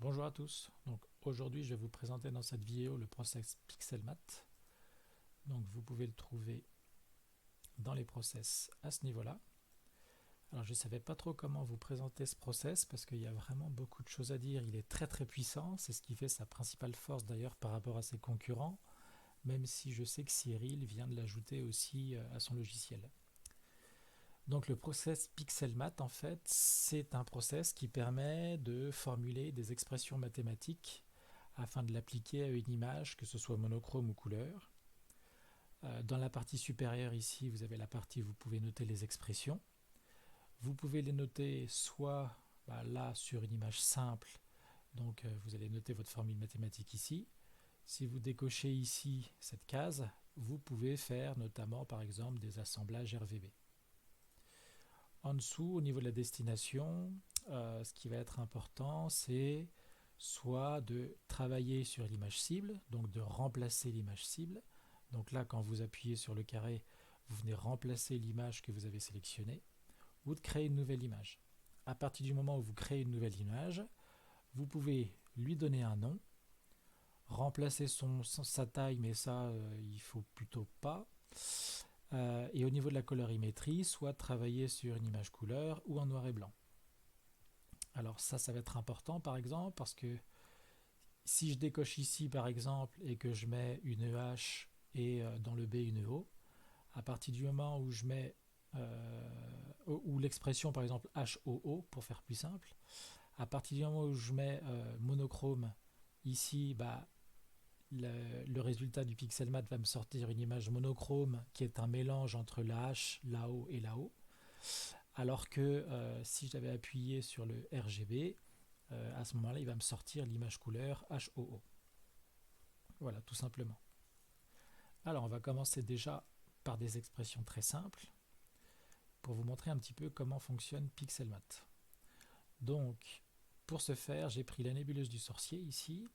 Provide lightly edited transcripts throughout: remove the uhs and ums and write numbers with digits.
Bonjour à tous. Donc aujourd'hui, je vais vous présenter dans cette vidéo le process Pixelmat. Donc vous pouvez le trouver dans les process à ce niveau-là. Alors je ne savais pas trop comment vous présenter ce process parce qu'il y a vraiment beaucoup de choses à dire. Il est très puissant, c'est ce qui fait sa principale force d'ailleurs par rapport à ses concurrents, même si je sais que Cyril vient de l'ajouter aussi à son logiciel. Donc le process Pixelmat, en fait, c'est un process qui permet de formuler des expressions mathématiques afin de l'appliquer à une image, que ce soit monochrome ou couleur. Dans la partie supérieure ici, vous avez la partie où vous pouvez noter les expressions. Vous pouvez les noter soit là sur une image simple, donc vous allez noter votre formule mathématique ici. Si vous décochez ici cette case, vous pouvez faire notamment par exemple des assemblages RVB. En dessous, au niveau de la destination, ce qui va être important, c'est soit de travailler sur l'image cible, donc de remplacer l'image cible. Donc là, quand vous appuyez sur le carré, vous venez remplacer l'image que vous avez sélectionnée, ou de créer une nouvelle image. À partir du moment où vous créez une nouvelle image, vous pouvez lui donner un nom, remplacer sa taille, mais ça, il faut plutôt pas. Et au niveau de la colorimétrie, soit travailler sur une image couleur ou en noir et blanc. Alors ça va être important par exemple parce que si je décoche ici par exemple et que je mets une H et dans le B une O, à partir du moment où je mets ou l'expression par exemple HOO pour faire plus simple, à partir du moment où je mets monochrome ici, le résultat du pixelmat va me sortir une image monochrome qui est un mélange entre la H, la O et la O. Alors que si j'avais appuyé sur le RGB, à ce moment-là, il va me sortir l'image couleur HOO. Voilà, tout simplement. Alors, on va commencer déjà par des expressions très simples pour vous montrer un petit peu comment fonctionne Pixelmat. Donc, pour ce faire, j'ai pris la nébuleuse du sorcier ici.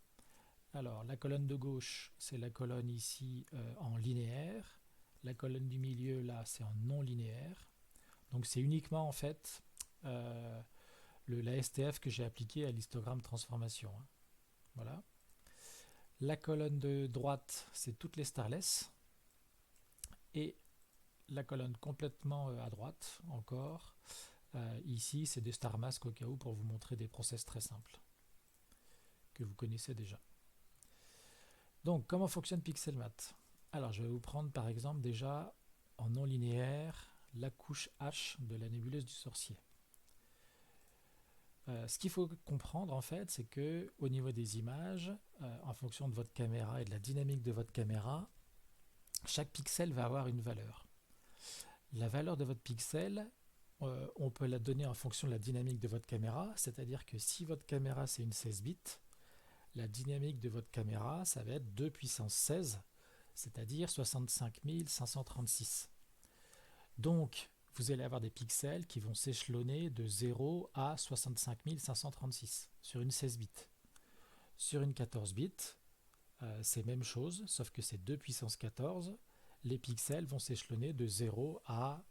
Alors, la colonne de gauche, c'est la colonne ici en linéaire. La colonne du milieu, là, c'est en non linéaire. Donc, c'est uniquement en fait la STF que j'ai appliquée à l'histogramme transformation. Voilà. La colonne de droite, c'est toutes les starless. Et la colonne complètement à droite, encore, ici, c'est des star mask au cas où pour vous montrer des process très simples que vous connaissez déjà. Donc, comment fonctionne Pixelmat? Alors, je vais vous prendre par exemple déjà en non linéaire la couche H de la nébuleuse du sorcier. Ce qu'il faut comprendre en fait, c'est que au niveau des images, en fonction de votre caméra et de la dynamique de votre caméra, chaque pixel va avoir une valeur. La valeur de votre pixel, on peut la donner en fonction de la dynamique de votre caméra, c'est-à-dire que si votre caméra c'est une 16 bits, la dynamique de votre caméra ça va être 2 puissance 16, c'est-à-dire 65 536. Donc vous allez avoir des pixels qui vont s'échelonner de 0 à 65 536 sur une 16 bits. Sur une 14 bits, c'est même chose, sauf que c'est 2 puissance 14. Les pixels vont s'échelonner de 0 à,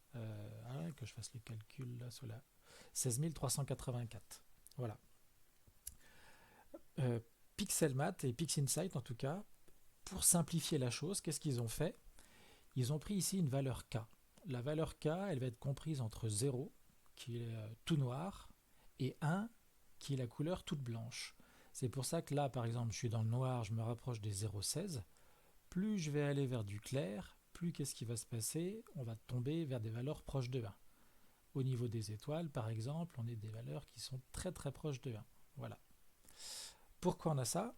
que je fasse le calcul là, sur la 16 384. Voilà. Pixelmat et PixInsight en tout cas, pour simplifier la chose, qu'est-ce qu'ils ont fait? Ils ont pris ici une valeur K. La valeur K, elle va être comprise entre 0, qui est tout noir, et 1, qui est la couleur toute blanche. C'est pour ça que là, par exemple, je suis dans le noir, je me rapproche des 0,16. Plus je vais aller vers du clair, plus qu'est-ce qui va se passer? On va tomber vers des valeurs proches de 1. Au niveau des étoiles, par exemple, on est des valeurs qui sont très proches de 1. Voilà. Pourquoi on a ça?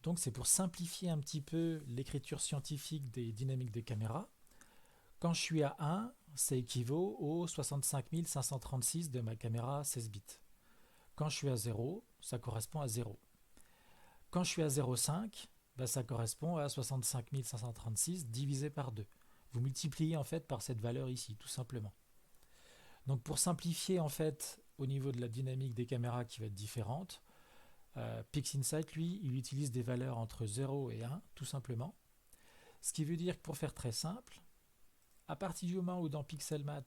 Donc c'est pour simplifier un petit peu l'écriture scientifique des dynamiques de caméra. Quand je suis à 1, ça équivaut aux 65 536 de ma caméra 16 bits. Quand je suis à 0, ça correspond à 0. Quand je suis à 0,5, ça correspond à 65 536 divisé par 2. Vous multipliez en fait par cette valeur ici, tout simplement. Donc pour simplifier en fait au niveau de la dynamique des caméras qui va être différente, PixInsight lui, il utilise des valeurs entre 0 et 1, tout simplement. Ce qui veut dire que pour faire très simple, à partir du moment où dans Pixelmat,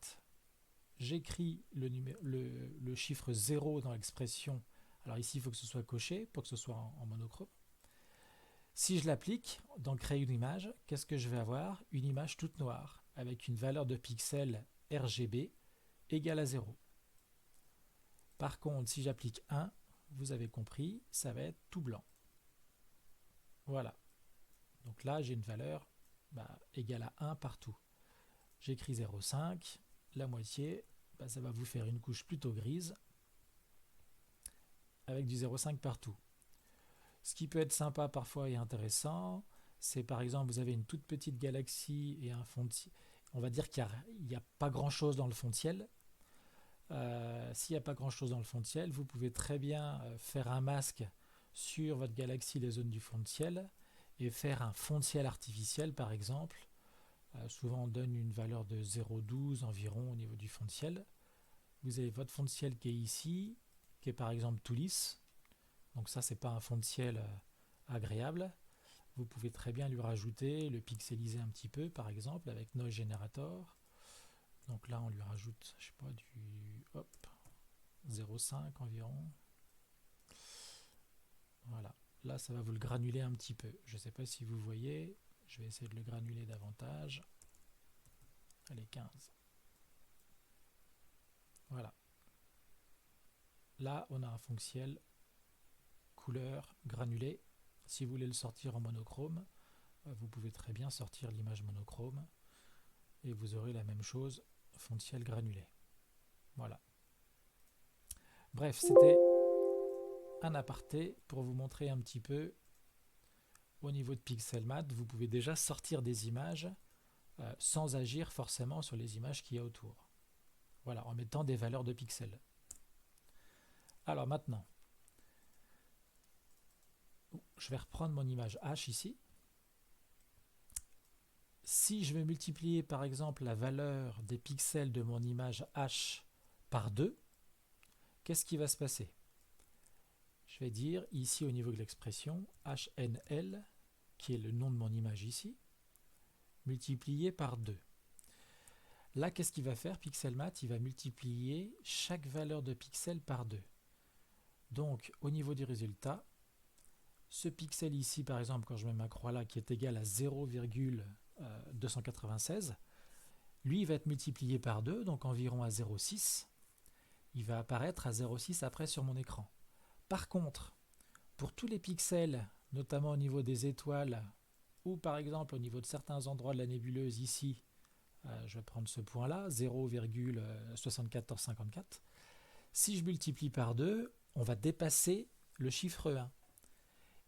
j'écris le chiffre 0 dans l'expression Alors ici, il faut que ce soit coché pour que ce soit en monochrome. Si je l'applique dans créer une image, qu'est-ce que je vais avoir? Une image toute noire avec une valeur de pixels RGB égale à 0. Par contre, si j'applique 1, vous avez compris, ça va être tout blanc. Voilà. Donc là, j'ai une valeur égale à 1 partout. J'écris 0,5, la moitié, ça va vous faire une couche plutôt grise avec du 0,5 partout. Ce qui peut être sympa parfois et intéressant, c'est par exemple, vous avez une toute petite galaxie et un fond de ciel. On va dire qu'il n'y a pas grand-chose dans le fond de ciel. S'il n'y a pas grand-chose dans le fond de ciel, vous pouvez très bien faire un masque sur votre galaxie, les zones du fond de ciel, et faire un fond de ciel artificiel, par exemple. Souvent, on donne une valeur de 0,12 environ au niveau du fond de ciel. Vous avez votre fond de ciel qui est ici, qui est par exemple tout lisse. Donc ça, c'est pas un fond de ciel agréable. Vous pouvez très bien lui rajouter, le pixeliser un petit peu, par exemple, avec Noise Generator. Donc là, on lui rajoute, je sais pas, du 0,5 environ. Voilà. Là, ça va vous le granuler un petit peu. Je ne sais pas si vous voyez. Je vais essayer de le granuler davantage. Allez, 15. Voilà. Là, on a un fond de ciel couleur granulé. Si vous voulez le sortir en monochrome, vous pouvez très bien sortir l'image monochrome et vous aurez la même chose, fond de ciel granulé. Voilà. Bref, c'était un aparté pour vous montrer un petit peu au niveau de Pixelmat, vous pouvez déjà sortir des images sans agir forcément sur les images qu'il y a autour. Voilà, en mettant des valeurs de pixels. Alors maintenant, je vais reprendre mon image H ici. Si je vais multiplier par exemple la valeur des pixels de mon image H par 2, qu'est-ce qui va se passer? Je vais dire ici au niveau de l'expression HNL, qui est le nom de mon image ici, multiplié par 2. Là, qu'est-ce qu'il va faire Pixelmat? Il va multiplier chaque valeur de pixel par 2. Donc, au niveau du résultat, ce pixel ici, par exemple, quand je mets ma croix là, qui est égal à 0,296, lui, il va être multiplié par 2, donc environ à 0,6. Il va apparaître à 0,6 après sur mon écran. Par contre, pour tous les pixels, notamment au niveau des étoiles, ou par exemple au niveau de certains endroits de la nébuleuse ici, je vais prendre ce point-là, 0,7454. Si je multiplie par 2, on va dépasser le chiffre 1.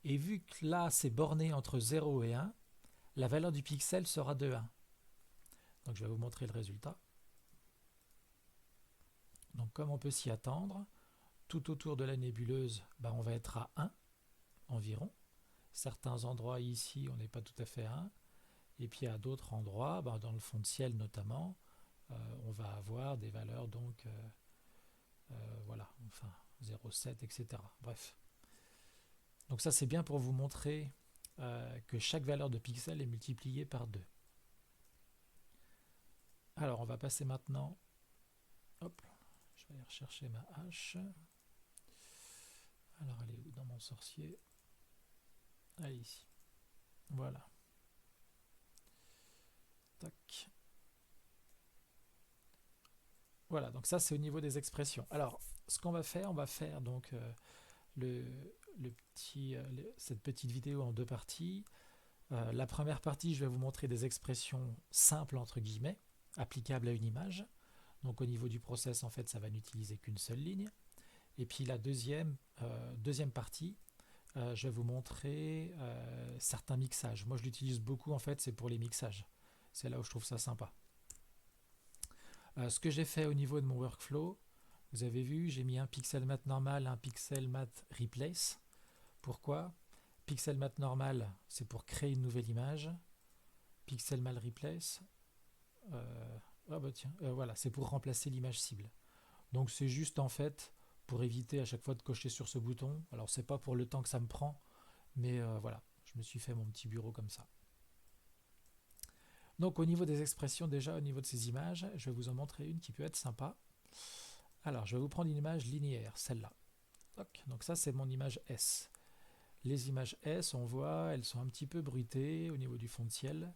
Et vu que là, c'est borné entre 0 et 1, la valeur du pixel sera de 1. Donc je vais vous montrer le résultat. Donc comme on peut s'y attendre, tout autour de la nébuleuse, on va être à 1 environ. Certains endroits ici, on n'est pas tout à fait à 1. Et puis à d'autres endroits, dans le fond de ciel notamment, on va avoir des valeurs donc voilà, enfin 0,7, etc. Bref. Donc ça c'est bien pour vous montrer que chaque valeur de pixel est multipliée par 2. Alors on va passer maintenant, hop, je vais aller rechercher ma hache. Alors elle est où dans mon sorcier? Elle est ici. Voilà. Tac. Voilà, donc ça c'est au niveau des expressions. Alors, ce qu'on va faire, on va faire donc cette petite vidéo en deux parties. La première partie, je vais vous montrer des expressions simples entre guillemets, applicables à une image. Donc au niveau du process, en fait, ça va n'utiliser qu'une seule ligne. Et puis la deuxième partie, je vais vous montrer certains mixages. Moi, je l'utilise beaucoup, en fait, c'est pour les mixages. C'est là où je trouve ça sympa. Ce que j'ai fait au niveau de mon workflow, vous avez vu, j'ai mis un pixelmat normal, un pixelmat replace. Pourquoi? Pixelmat normal, c'est pour créer une nouvelle image. Pixelmat replace, voilà, c'est pour remplacer l'image cible. Donc c'est juste en fait pour éviter à chaque fois de cocher sur ce bouton. Alors c'est pas pour le temps que ça me prend, mais voilà, je me suis fait mon petit bureau comme ça. Donc au niveau des expressions, déjà au niveau de ces images, je vais vous en montrer une qui peut être sympa. Alors je vais vous prendre une image linéaire, celle-là. Donc ça, c'est mon image S. Les images S, on voit, elles sont un petit peu bruitées au niveau du fond de ciel.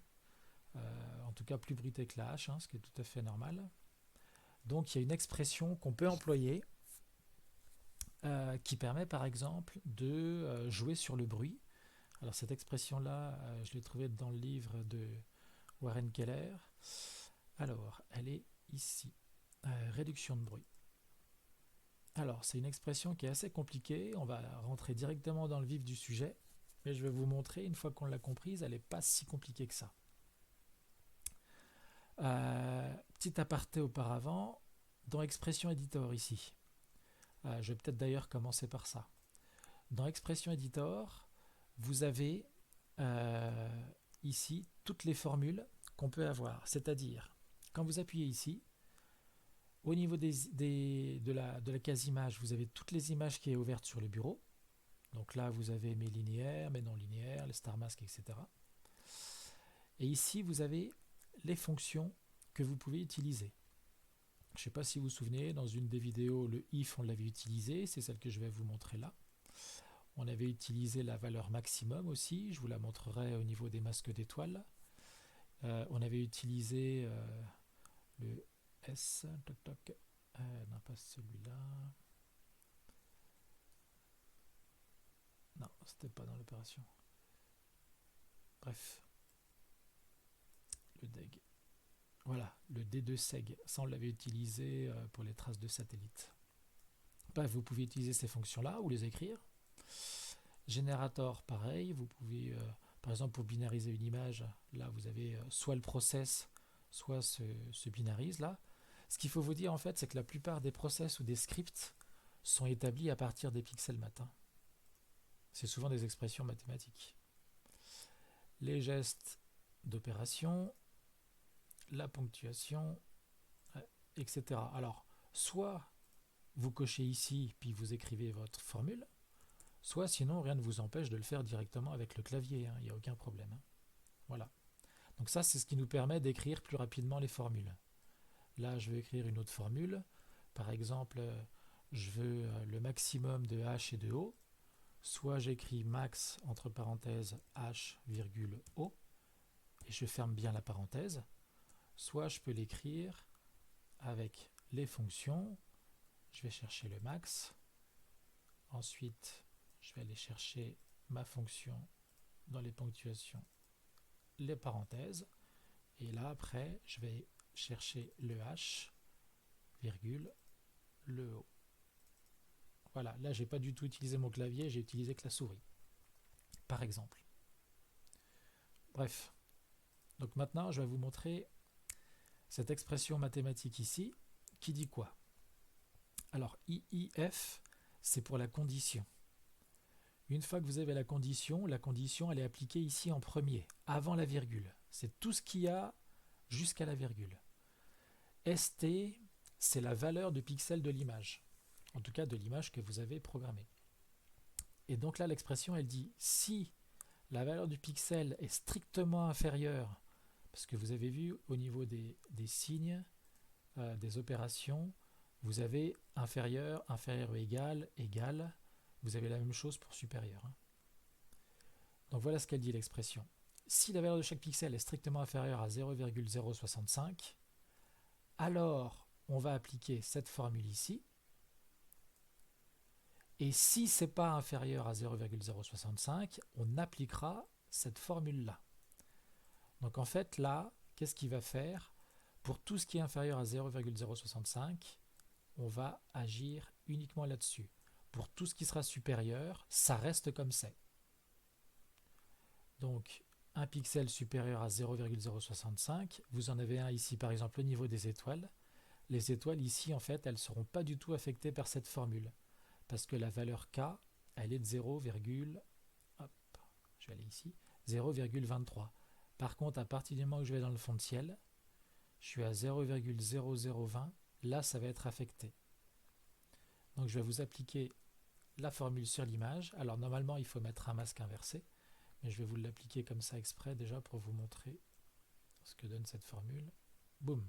En tout cas, plus bruitées que la H, ce qui est tout à fait normal. Donc, il y a une expression qu'on peut employer qui permet, par exemple, de jouer sur le bruit. Alors, cette expression-là, je l'ai trouvée dans le livre de Warren Keller. Alors, elle est ici. Réduction de bruit. Alors, c'est une expression qui est assez compliquée. On va rentrer directement dans le vif du sujet. Mais je vais vous montrer, une fois qu'on l'a comprise, elle n'est pas si compliquée que ça. Petit aparté auparavant, dans Expression Editor ici. Je vais peut-être d'ailleurs commencer par ça. Dans Expression Editor, vous avez ici toutes les formules qu'on peut avoir. C'est-à-dire, quand vous appuyez ici, au niveau de la case image, vous avez toutes les images qui sont ouvertes sur le bureau. Donc là, vous avez mes linéaires, mes non linéaires, les star masks, etc. Et ici, vous avez les fonctions que vous pouvez utiliser. Je ne sais pas si vous vous souvenez, dans une des vidéos, le if, on l'avait utilisé, c'est celle que je vais vous montrer là. On avait utilisé la valeur maximum aussi, je vous la montrerai au niveau des masques d'étoiles. On avait utilisé le S, non pas celui-là. Non, c'était pas dans l'opération. Bref, le DEG. Voilà, le D2SEG, ça on l'avait utilisé pour les traces de satellite. Bref, vous pouvez utiliser ces fonctions-là ou les écrire. Générateur, pareil, vous pouvez, par exemple pour binariser une image, là vous avez soit le process, soit ce binarise là. Ce qu'il faut vous dire en fait, c'est que la plupart des process ou des scripts sont établis à partir des pixels mat. C'est souvent des expressions mathématiques. Les gestes d'opération, la ponctuation, etc. Alors, soit vous cochez ici, puis vous écrivez votre formule, soit sinon, rien ne vous empêche de le faire directement avec le clavier, il n'y a aucun problème. Voilà. Donc ça, c'est ce qui nous permet d'écrire plus rapidement les formules. Là, je vais écrire une autre formule. Par exemple, je veux le maximum de H et de O. Soit j'écris max, entre parenthèses, H, virgule, O, et je ferme bien la parenthèse. Soit je peux l'écrire avec les fonctions. Je vais chercher le max. Ensuite, je vais aller chercher ma fonction dans les ponctuations, les parenthèses. Et là, après, je vais chercher le H, virgule, le O. Voilà, là, j'ai pas du tout utilisé mon clavier, j'ai utilisé que la souris, par exemple. Bref. Donc maintenant, je vais vous montrer cette expression mathématique ici, qui dit quoi? Alors, IIF, c'est pour la condition. Une fois que vous avez la condition, elle est appliquée ici en premier, avant la virgule. C'est tout ce qu'il y a jusqu'à la virgule. ST, c'est la valeur de pixel de l'image. En tout cas, de l'image que vous avez programmée. Et donc là, l'expression, elle dit, si la valeur du pixel est strictement inférieure, parce que vous avez vu au niveau des signes, des opérations, vous avez inférieur, inférieur ou égal, égal. Vous avez la même chose pour supérieur. Donc voilà ce qu'elle dit l'expression. Si la valeur de chaque pixel est strictement inférieure à 0,065, alors on va appliquer cette formule ici. Et si ce n'est pas inférieur à 0,065, on appliquera cette formule-là. Donc en fait, là, qu'est-ce qu'il va faire? Pour tout ce qui est inférieur à 0,065, on va agir uniquement là-dessus. Pour tout ce qui sera supérieur, ça reste comme c'est. Donc, un pixel supérieur à 0,065, vous en avez un ici par exemple au niveau des étoiles. Les étoiles ici, en fait, elles ne seront pas du tout affectées par cette formule. Parce que la valeur K, elle est de 0,23. Par contre, à partir du moment où je vais dans le fond de ciel, je suis à 0,0020, là ça va être affecté. Donc je vais vous appliquer la formule sur l'image. Alors normalement il faut mettre un masque inversé, mais je vais vous l'appliquer comme ça exprès déjà pour vous montrer ce que donne cette formule. Boum.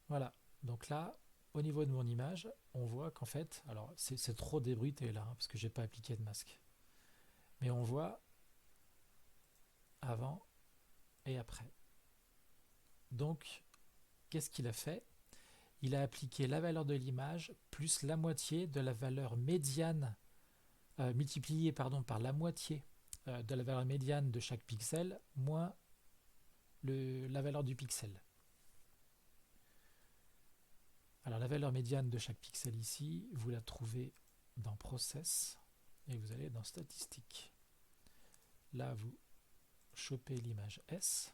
Voilà, donc là au niveau de mon image, on voit qu'en fait, alors c'est trop débruité là, parce que j'ai pas appliqué de masque. Mais on voit avant et après. Donc, qu'est-ce qu'il a fait? Il a appliqué la valeur de l'image plus la moitié de la valeur médiane, multipliée par la moitié de la valeur médiane de chaque pixel, moins la valeur du pixel. Alors la valeur médiane de chaque pixel ici, vous la trouvez dans Process et vous allez dans Statistiques. Là, vous chopez l'image S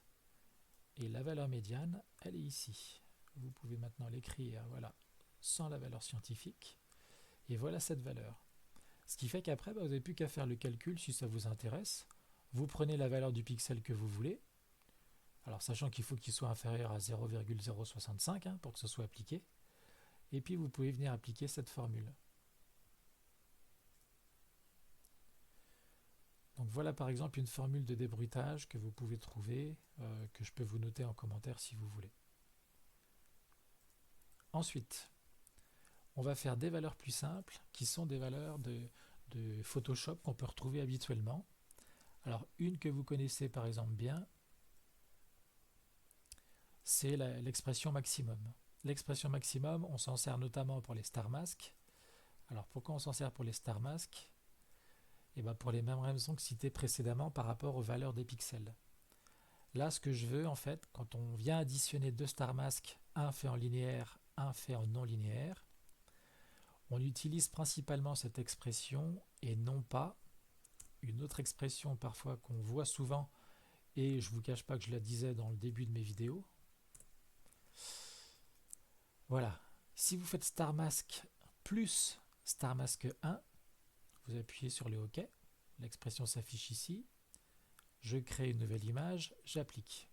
et la valeur médiane, elle est ici. Vous pouvez maintenant l'écrire, voilà, sans la valeur scientifique. Et voilà cette valeur. Ce qui fait qu'après, vous n'avez plus qu'à faire le calcul si ça vous intéresse. Vous prenez la valeur du pixel que vous voulez. Alors sachant qu'il faut qu'il soit inférieur à 0,065 pour que ce soit appliqué. Et puis vous pouvez venir appliquer cette formule. Donc voilà par exemple une formule de débruitage que vous pouvez trouver, que je peux vous noter en commentaire si vous voulez. Ensuite, on va faire des valeurs plus simples qui sont des valeurs de Photoshop qu'on peut retrouver habituellement. Alors une que vous connaissez par exemple bien, c'est l'expression maximum. L'expression maximum, on s'en sert notamment pour les star masks. Alors pourquoi on s'en sert pour les star masks? Et bien pour les mêmes raisons que citées précédemment par rapport aux valeurs des pixels. Là, ce que je veux en fait, quand on vient additionner deux star masks, un fait en linéaire, un fait en non linéaire, on utilise principalement cette expression et non pas une autre expression parfois qu'on voit souvent, et je ne vous cache pas que je la disais dans le début de mes vidéos. Voilà, si vous faites star mask plus star mask 1, vous appuyez sur le OK, l'expression s'affiche ici, je crée une nouvelle image, j'applique.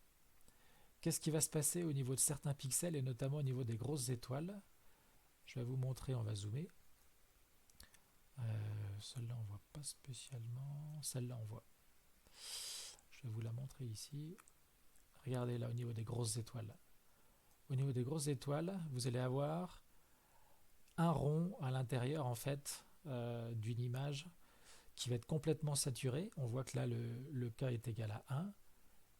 Qu'est-ce qui va se passer au niveau de certains pixels et notamment au niveau des grosses étoiles? Je vais vous montrer, on va zoomer. Celle-là on voit pas spécialement, celle-là on voit. Je vais vous la montrer ici. Regardez là au niveau des grosses étoiles. Au niveau des grosses étoiles, vous allez avoir un rond à l'intérieur en fait d'une image qui va être complètement saturé. On voit que là le K est égal à 1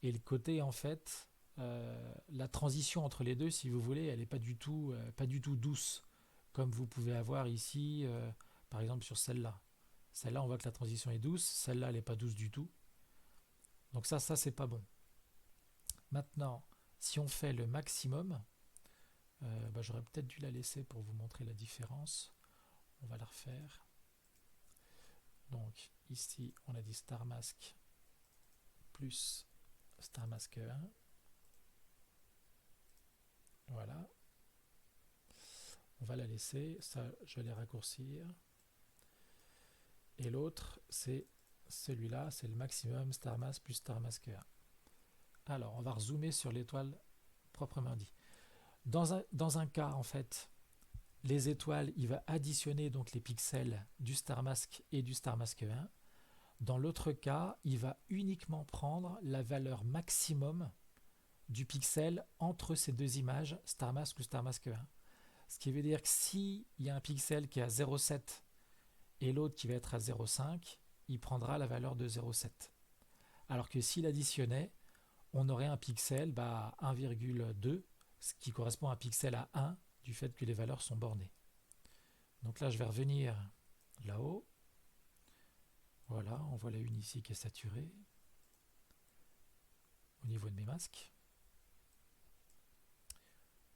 et le côté en fait la transition entre les deux, si vous voulez, elle n'est pas du tout douce comme vous pouvez avoir ici par exemple sur celle-là. Celle-là on voit que la transition est douce, celle-là elle n'est pas douce du tout. Donc ça c'est pas bon. Maintenant, si on fait le maximum, j'aurais peut-être dû la laisser pour vous montrer la différence. On va la refaire. Donc ici, on a dit Star Mask plus Star Mask 1. Voilà. On va la laisser. Ça, je vais les raccourcir. Et l'autre, c'est celui-là, c'est le maximum Star Mask plus Star Mask 1. Alors, on va rezoomer sur l'étoile proprement dit. Dans un cas, en fait, les étoiles, il va additionner donc les pixels du Star Mask et du Star Mask 1. Dans l'autre cas, il va uniquement prendre la valeur maximum du pixel entre ces deux images, Star Mask ou Star Mask 1. Ce qui veut dire que s'il y a un pixel qui est à 0,7 et l'autre qui va être à 0,5, il prendra la valeur de 0,7. Alors que s'il additionnait, on aurait un pixel 1,2, ce qui correspond à un pixel à 1 du fait que les valeurs sont bornées. Donc là, je vais revenir là-haut. Voilà, on voit la une ici qui est saturée au niveau de mes masques.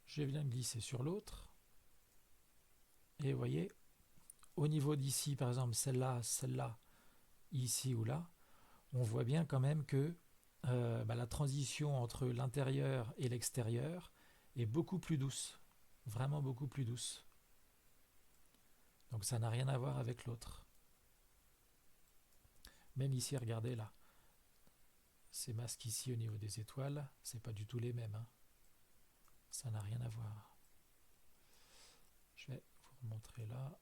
Je viens glisser sur l'autre. Et vous voyez, au niveau d'ici, par exemple, celle-là, ici ou là, on voit bien quand même que la transition entre l'intérieur et l'extérieur est beaucoup plus douce. Vraiment beaucoup plus douce. Donc ça n'a rien à voir avec l'autre. Même ici, regardez là. Ces masques ici au niveau des étoiles, c'est pas du tout les mêmes. Ça n'a rien à voir. Je vais vous montrer là.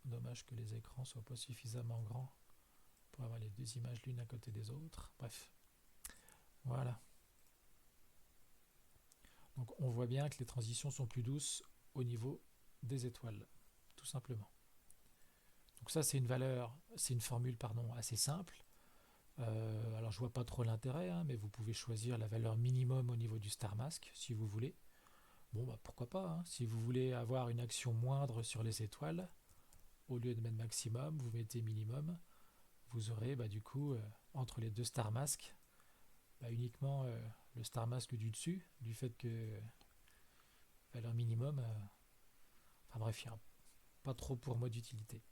Dommage que les écrans soient pas suffisamment grands pour avoir les deux images l'une à côté des autres. Bref. Voilà. Donc on voit bien que les transitions sont plus douces au niveau des étoiles, tout simplement. Donc ça, c'est une formule assez simple. Alors je vois pas trop l'intérêt, hein, mais vous pouvez choisir la valeur minimum au niveau du star mask si vous voulez. Bon, bah pourquoi pas, hein. Si vous voulez avoir une action moindre sur les étoiles, au lieu de mettre maximum, vous mettez minimum. Vous aurez du coup entre les deux star masks uniquement le star mask du dessus, du fait que valeur minimum. Enfin bref, il n'y a pas trop pour moi d'utilité.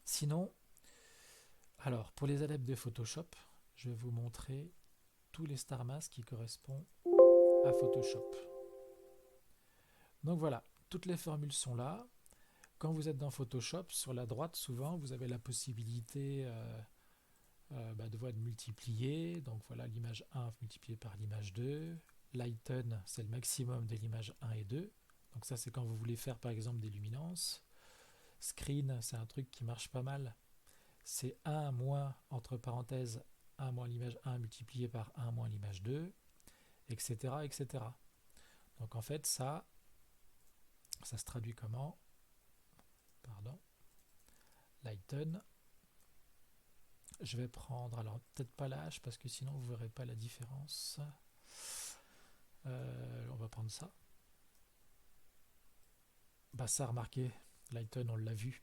Sinon, alors pour les adeptes de Photoshop, je vais vous montrer tous les star masks qui correspondent à Photoshop. Donc voilà, toutes les formules sont là. Quand vous êtes dans Photoshop, sur la droite, souvent, vous avez la possibilité de multiplier. Donc voilà, l'image 1 multipliée par l'image 2. Lighten, c'est le maximum de l'image 1 et 2. Donc ça, c'est quand vous voulez faire, par exemple, des luminances. Screen, c'est un truc qui marche pas mal. C'est 1 moins, entre parenthèses, 1 moins l'image 1 multiplié par 1 moins l'image 2, etc., etc. Donc en fait, ça se traduit comment? Pardon. Lighten. Je vais prendre, alors peut-être pas la H parce que sinon vous ne verrez pas la différence. On va prendre ça. Ça, remarquez, Lighten, on l'a vu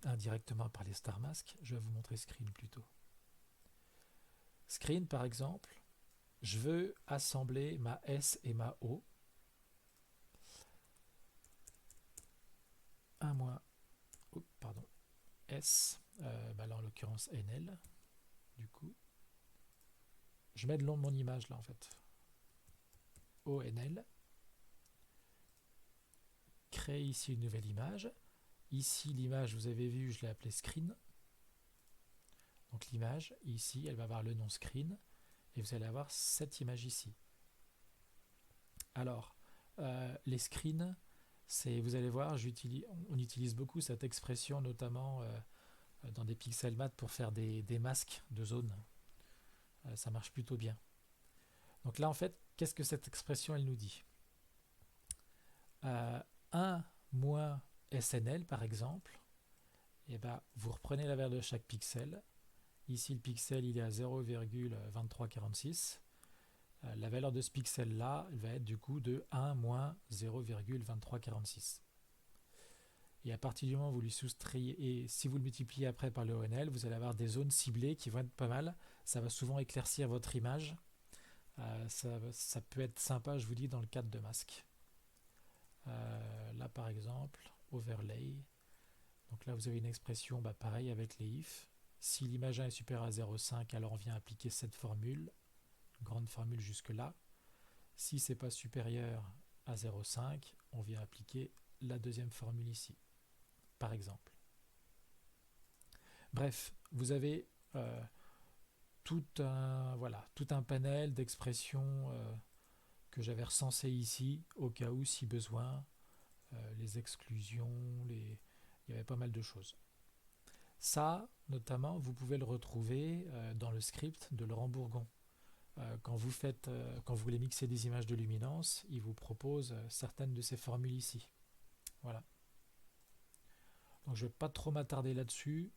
indirectement par les star masks. Je vais vous montrer Screen plutôt. Screen, par exemple, je veux assembler ma S et ma O. 1 moins S, là en l'occurrence NL, du coup. Je mets le nom de mon image là en fait. ONL. Créer ici une nouvelle image. Ici l'image, vous avez vu, je l'ai appelée Screen. Donc l'image, ici, elle va avoir le nom Screen. Et vous allez avoir cette image ici. Alors, les screens, vous allez voir, on utilise beaucoup cette expression, notamment dans des pixel math pour faire des masques de zone. Ça marche plutôt bien. Donc là, en fait, qu'est-ce que cette expression, elle nous dit? 1 moins SNL, par exemple, vous reprenez la valeur de chaque pixel. Ici, le pixel, il est à 0,2346. La valeur de ce pixel-là, elle va être du coup de 1 moins 0,2346. Et à partir du moment où vous lui soustrayez, et si vous le multipliez après par le ONL, vous allez avoir des zones ciblées qui vont être pas mal. Ça va souvent éclaircir votre image. Ça peut être sympa, je vous dis, dans le cadre de masques. Là, par exemple, overlay. Donc là, vous avez une expression pareil avec les if. Si l'image 1 est supérieure à 0,5, alors on vient appliquer cette formule, grande formule jusque-là. Si c'est pas supérieur à 0,5, on vient appliquer la deuxième formule ici, par exemple. Bref, vous avez tout un panel d'expressions que j'avais recensées ici, au cas où, si besoin, les exclusions, il y avait pas mal de choses. Ça, notamment, vous pouvez le retrouver dans le script de Laurent Bourgon. Quand vous voulez mixer des images de luminance, il vous propose certaines de ces formules ici. Voilà. Donc je ne vais pas trop m'attarder là-dessus.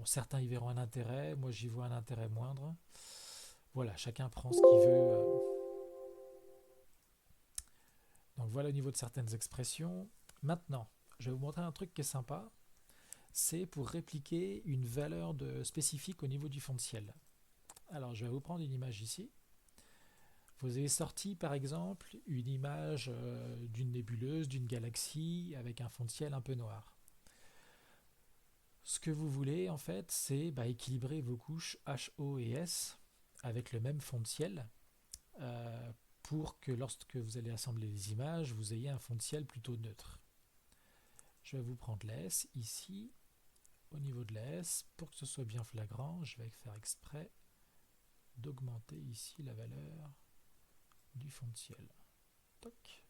Certains y verront un intérêt, moi j'y vois un intérêt moindre. Voilà, chacun prend ce qu'il veut. Donc voilà au niveau de certaines expressions. Maintenant, je vais vous montrer un truc qui est sympa. C'est pour répliquer une valeur spécifique au niveau du fond de ciel. Alors je vais vous prendre une image ici. Vous avez sorti par exemple une image d'une nébuleuse, d'une galaxie avec un fond de ciel un peu noir. Ce que vous voulez en fait, c'est équilibrer vos couches HO et S avec le même fond de ciel pour que lorsque vous allez assembler les images, vous ayez un fond de ciel plutôt neutre. Je vais vous prendre la S ici. Au niveau de la S, pour que ce soit bien flagrant, je vais faire exprès d'augmenter ici la valeur du fond de ciel. Toc.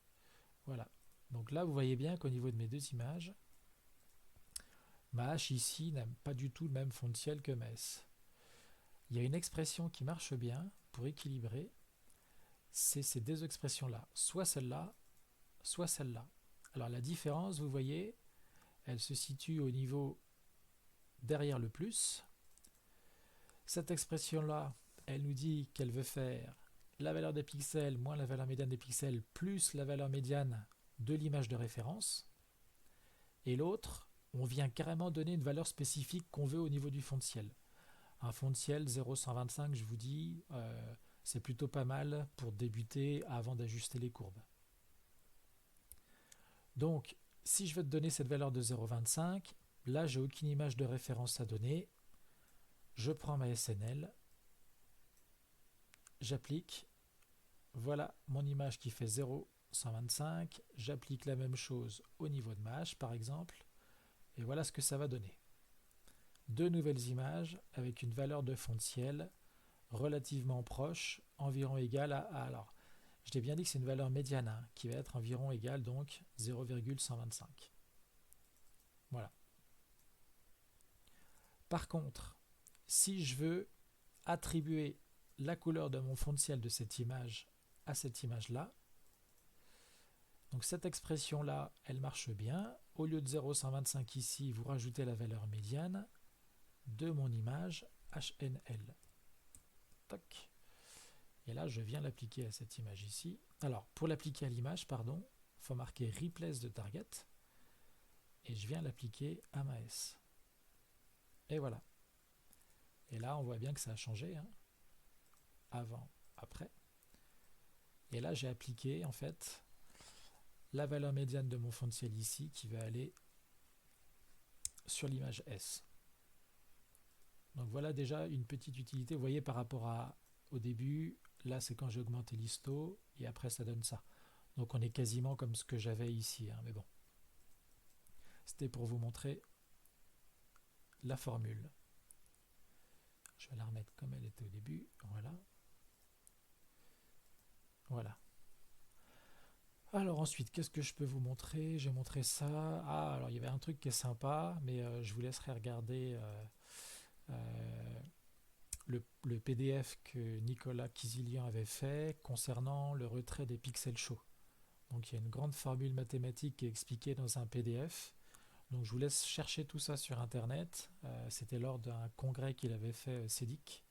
Voilà. Donc là, vous voyez bien qu'au niveau de mes deux images, ma H ici n'a pas du tout le même fond de ciel que ma S. Il y a une expression qui marche bien pour équilibrer, c'est ces deux expressions-là. Soit celle-là, soit celle-là. Alors la différence, vous voyez, elle se situe au niveau derrière le plus. Cette expression-là, elle nous dit qu'elle veut faire la valeur des pixels moins la valeur médiane des pixels plus la valeur médiane de l'image de référence. Et l'autre, on vient carrément donner une valeur spécifique qu'on veut au niveau du fond de ciel. Un fond de ciel 0,125, je vous dis, c'est plutôt pas mal pour débuter avant d'ajuster les courbes. Donc, si je veux te donner cette valeur de 0,25, là, j'ai aucune image de référence à donner. Je prends ma SNL, j'applique. Voilà mon image qui fait 0,125. J'applique la même chose au niveau de ma hache, par exemple. Et voilà ce que ça va donner. Deux nouvelles images avec une valeur de fond de ciel relativement proche, environ égale à... Alors, je t'ai bien dit que c'est une valeur médiane, hein, qui va être environ égale donc 0,125. Voilà. Par contre, si je veux attribuer la couleur de mon fond de ciel de cette image à cette image-là, donc cette expression-là, elle marche bien. Au lieu de 0,125 ici, vous rajoutez la valeur médiane de mon image HNL. Toc. Et là, je viens l'appliquer à cette image ici. Alors, pour l'appliquer à l'image, pardon, il faut marquer Replace de Target. Et je viens l'appliquer à ma S. Et voilà. Et là, on voit bien que ça a changé. Hein. Avant, après. Et là, j'ai appliqué, en fait, la valeur médiane de mon fond de ciel ici, qui va aller sur l'image S. Donc voilà déjà une petite utilité. Vous voyez, par rapport au début, là, c'est quand j'ai augmenté l'histo, et après, ça donne ça. Donc on est quasiment comme ce que j'avais ici, hein, mais bon. C'était pour vous montrer la formule. Je vais la remettre comme elle était au début. Voilà. Voilà. Alors ensuite, qu'est-ce que je peux vous montrer? J'ai montré ça. Ah, alors il y avait un truc qui est sympa, mais je vous laisserai regarder le PDF que Nicolas Kizilian avait fait concernant le retrait des pixels chauds. Donc il y a une grande formule mathématique qui est expliquée dans un PDF. Donc je vous laisse chercher tout ça sur internet. C'était lors d'un congrès qu'il avait fait CEDIC.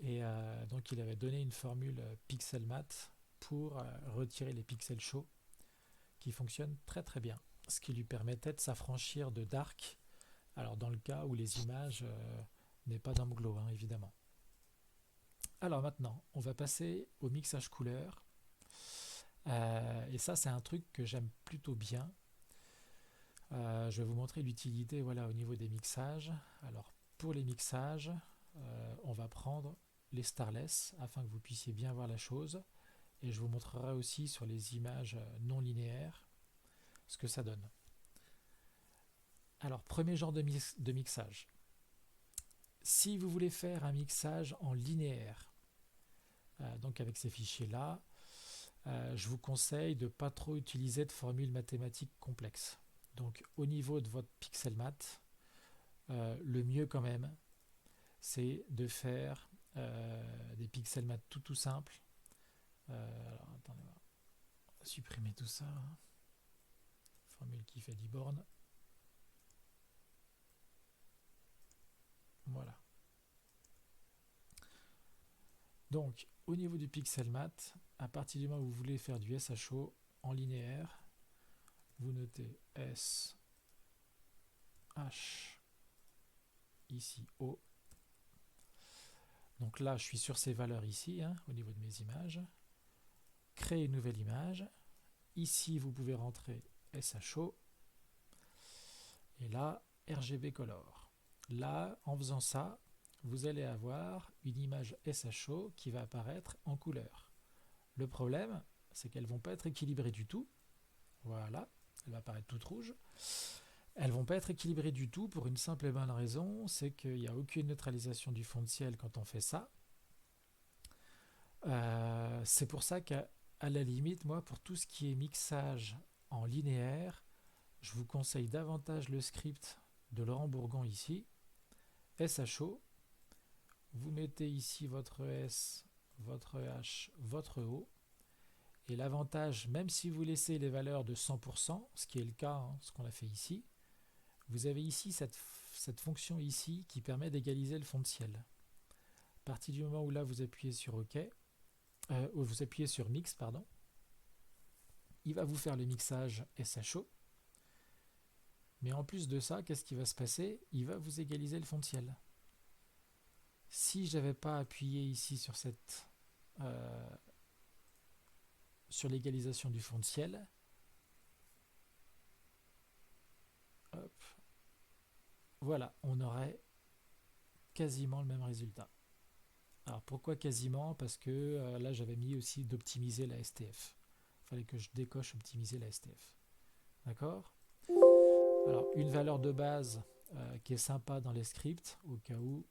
Et donc il avait donné une formule Pixelmat pour retirer les pixels chauds qui fonctionne très très bien. Ce qui lui permettait de s'affranchir de dark. Alors dans le cas où les images n'est pas dans Mglo, hein, évidemment. Alors maintenant, on va passer au mixage couleur. Et ça, c'est un truc que j'aime plutôt bien. Je vais vous montrer l'utilité voilà, au niveau des mixages. Alors pour les mixages, on va prendre les starless afin que vous puissiez bien voir la chose. Et je vous montrerai aussi sur les images non linéaires ce que ça donne. Alors premier genre de mixage. Si vous voulez faire un mixage en linéaire, donc avec ces fichiers-là, je vous conseille de ne pas trop utiliser de formules mathématiques complexes. Donc au niveau de votre pixelmat, le mieux quand même, c'est de faire des pixelmat tout simples. Alors attendez, on va supprimer tout ça. Hein. Formule qui fait 10 bornes. Voilà. Donc au niveau du pixelmat, à partir du moment où vous voulez faire du SHO en linéaire, vous notez S, H, ici O. Donc là, je suis sur ces valeurs ici, hein, au niveau de mes images. Créer une nouvelle image. Ici, vous pouvez rentrer SHO. Et là, RGB Color. Là, en faisant ça, vous allez avoir une image SHO qui va apparaître en couleur. Le problème, c'est qu'elles ne vont pas être équilibrées du tout. Voilà, elle va apparaître toute rouge. Elles ne vont pas être équilibrées du tout pour une simple et bonne raison, c'est qu'il n'y a aucune neutralisation du fond de ciel quand on fait ça. C'est pour ça qu'à la limite, moi, pour tout ce qui est mixage en linéaire, je vous conseille davantage le script de Laurent Bourgon ici, SHO. Vous mettez ici votre S, votre H, votre O, Et l'avantage, même si vous laissez les valeurs de 100%, ce qui est le cas, hein, ce qu'on a fait ici, vous avez ici cette fonction ici qui permet d'égaliser le fond de ciel. À partir du moment où là vous appuyez sur OK, où vous appuyez sur Mix, pardon, il va vous faire le mixage SHO. Mais en plus de ça, qu'est-ce qui va se passer? Il va vous égaliser le fond de ciel. Si je n'avais pas appuyé ici sur sur l'égalisation du fond de ciel, hop, voilà, on aurait quasiment le même résultat. Alors pourquoi quasiment? Parce que là j'avais mis aussi d'optimiser la STF. Il fallait que je décoche optimiser la STF. D'accord? Alors une valeur de base qui est sympa dans les scripts, au cas où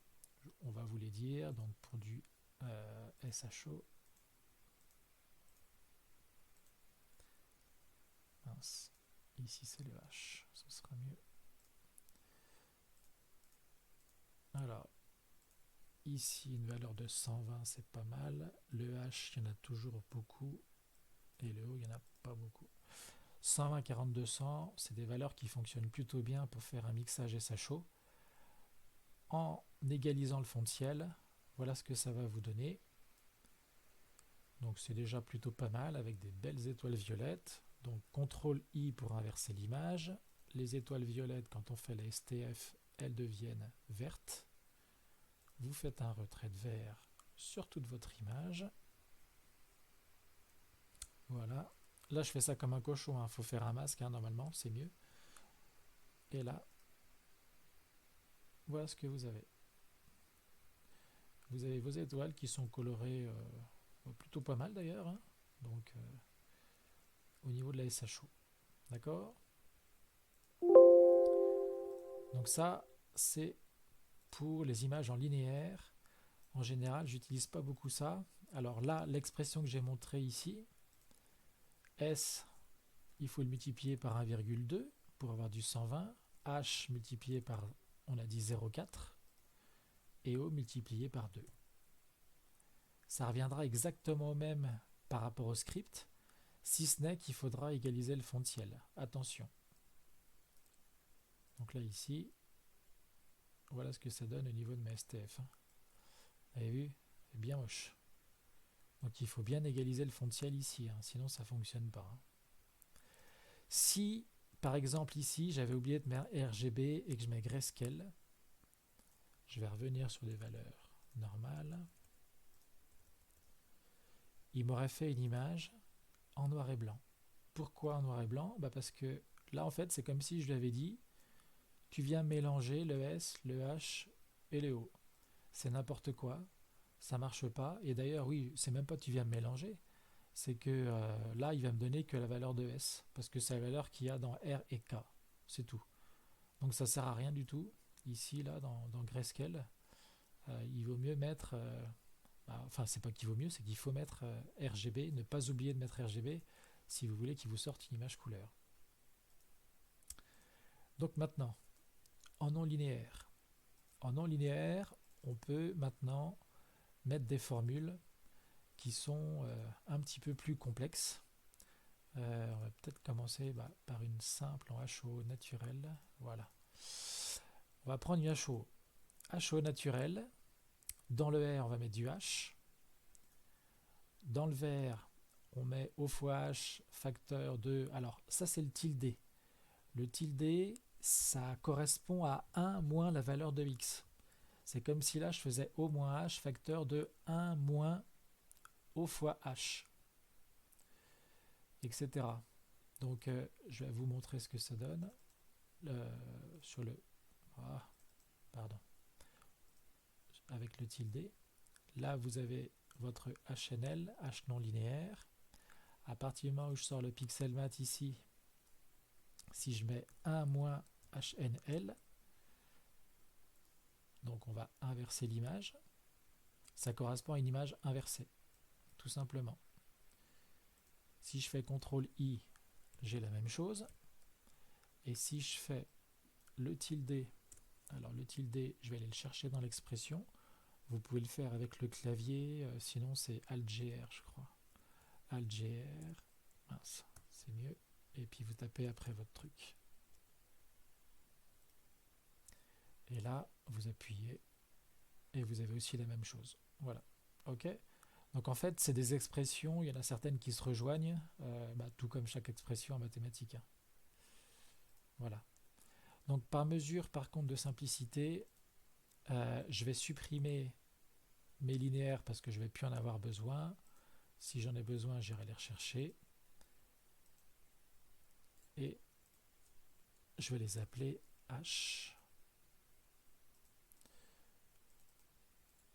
on va vous les dire, donc pour du SHO. Mince, ici c'est le H, ce sera mieux. Alors, ici une valeur de 120 c'est pas mal, le H il y en a toujours beaucoup, et le O il n'y en a pas beaucoup. 120, 40, 200, c'est des valeurs qui fonctionnent plutôt bien pour faire un mixage SHO. En égalisant le fond de ciel, voilà ce que ça va vous donner. Donc c'est déjà plutôt pas mal avec des belles étoiles violettes. Donc CTRL-I pour inverser l'image. Les étoiles violettes, quand on fait la STF, elles deviennent vertes. Vous faites un retrait de vert sur toute votre image. Voilà. Là, je fais ça comme un cochon. Il faut faire un masque, hein, normalement, c'est mieux. Et là, voilà ce que vous avez. Vous avez vos étoiles qui sont colorées plutôt pas mal d'ailleurs. Hein. Donc, au niveau de la SHO. D'accord? Donc ça, c'est pour les images en linéaire. En général, j'utilise pas beaucoup ça. Alors là, l'expression que j'ai montrée ici, S, il faut le multiplier par 1,2 pour avoir du 120. H multiplié par, on a dit 0,4. Et O multiplié par 2. Ça reviendra exactement au même par rapport au script, si ce n'est qu'il faudra égaliser le fond de ciel. Attention. Donc là, ici, voilà ce que ça donne au niveau de ma STF. Vous avez vu? C'est bien moche. Donc il faut bien égaliser le fond de ciel ici, hein, sinon ça ne fonctionne pas. Hein. Si, par exemple ici, j'avais oublié de mettre RGB et que je mets Grayscale, je vais revenir sur des valeurs normales. Il m'aurait fait une image en noir et blanc. Pourquoi en noir et blanc? Parce que là, en fait, c'est comme si je lui avais dit tu viens mélanger le S, le H et le O. C'est n'importe quoi, ça marche pas. Et d'ailleurs, oui, c'est même pas tu viens mélanger, c'est que là, il va me donner que la valeur de S, parce que c'est la valeur qu'il y a dans R et K, c'est tout. Donc ça sert à rien du tout. Ici, là, dans Grayscale, il vaut mieux mettre... enfin, c'est pas qu'il vaut mieux, c'est qu'il faut mettre RGB, ne pas oublier de mettre RGB si vous voulez qu'il vous sorte une image couleur. Donc maintenant, en non linéaire. En non linéaire, on peut maintenant mettre des formules qui sont un petit peu plus complexes. On va peut-être commencer par une simple en HO naturel. Voilà. On va prendre une HO. HO naturel. Dans le R, on va mettre du H. Dans le vert, on met O fois H facteur de... Alors, ça, c'est le tilde. Le tilde, ça correspond à 1 moins la valeur de X. C'est comme si là, je faisais O moins H facteur de 1 moins O fois H, etc. Donc, je vais vous montrer ce que ça donne sur le... Ah, pardon. Avec le tilde. Là, vous avez votre HNL, H non linéaire. À partir du moment où je sors le pixel mat ici, si je mets 1 moins HNL, donc on va inverser l'image, ça correspond à une image inversée, tout simplement. Si je fais CTRL-I, j'ai la même chose. Et si je fais le tilde, alors le tilde, je vais aller le chercher dans l'expression. Vous pouvez le faire avec le clavier, sinon c'est Alt-GR, je crois. algr, mince, c'est mieux, et puis vous tapez après votre truc. Et là, vous appuyez, et vous avez aussi la même chose. Voilà, ok. Donc en fait, c'est des expressions, il y en a certaines qui se rejoignent, tout comme chaque expression en mathématiques, hein. Voilà. Donc par mesure, par contre, de simplicité, je vais supprimer mes linéaires parce que je ne vais plus en avoir besoin. Si j'en ai besoin, j'irai les rechercher. Et je vais les appeler H.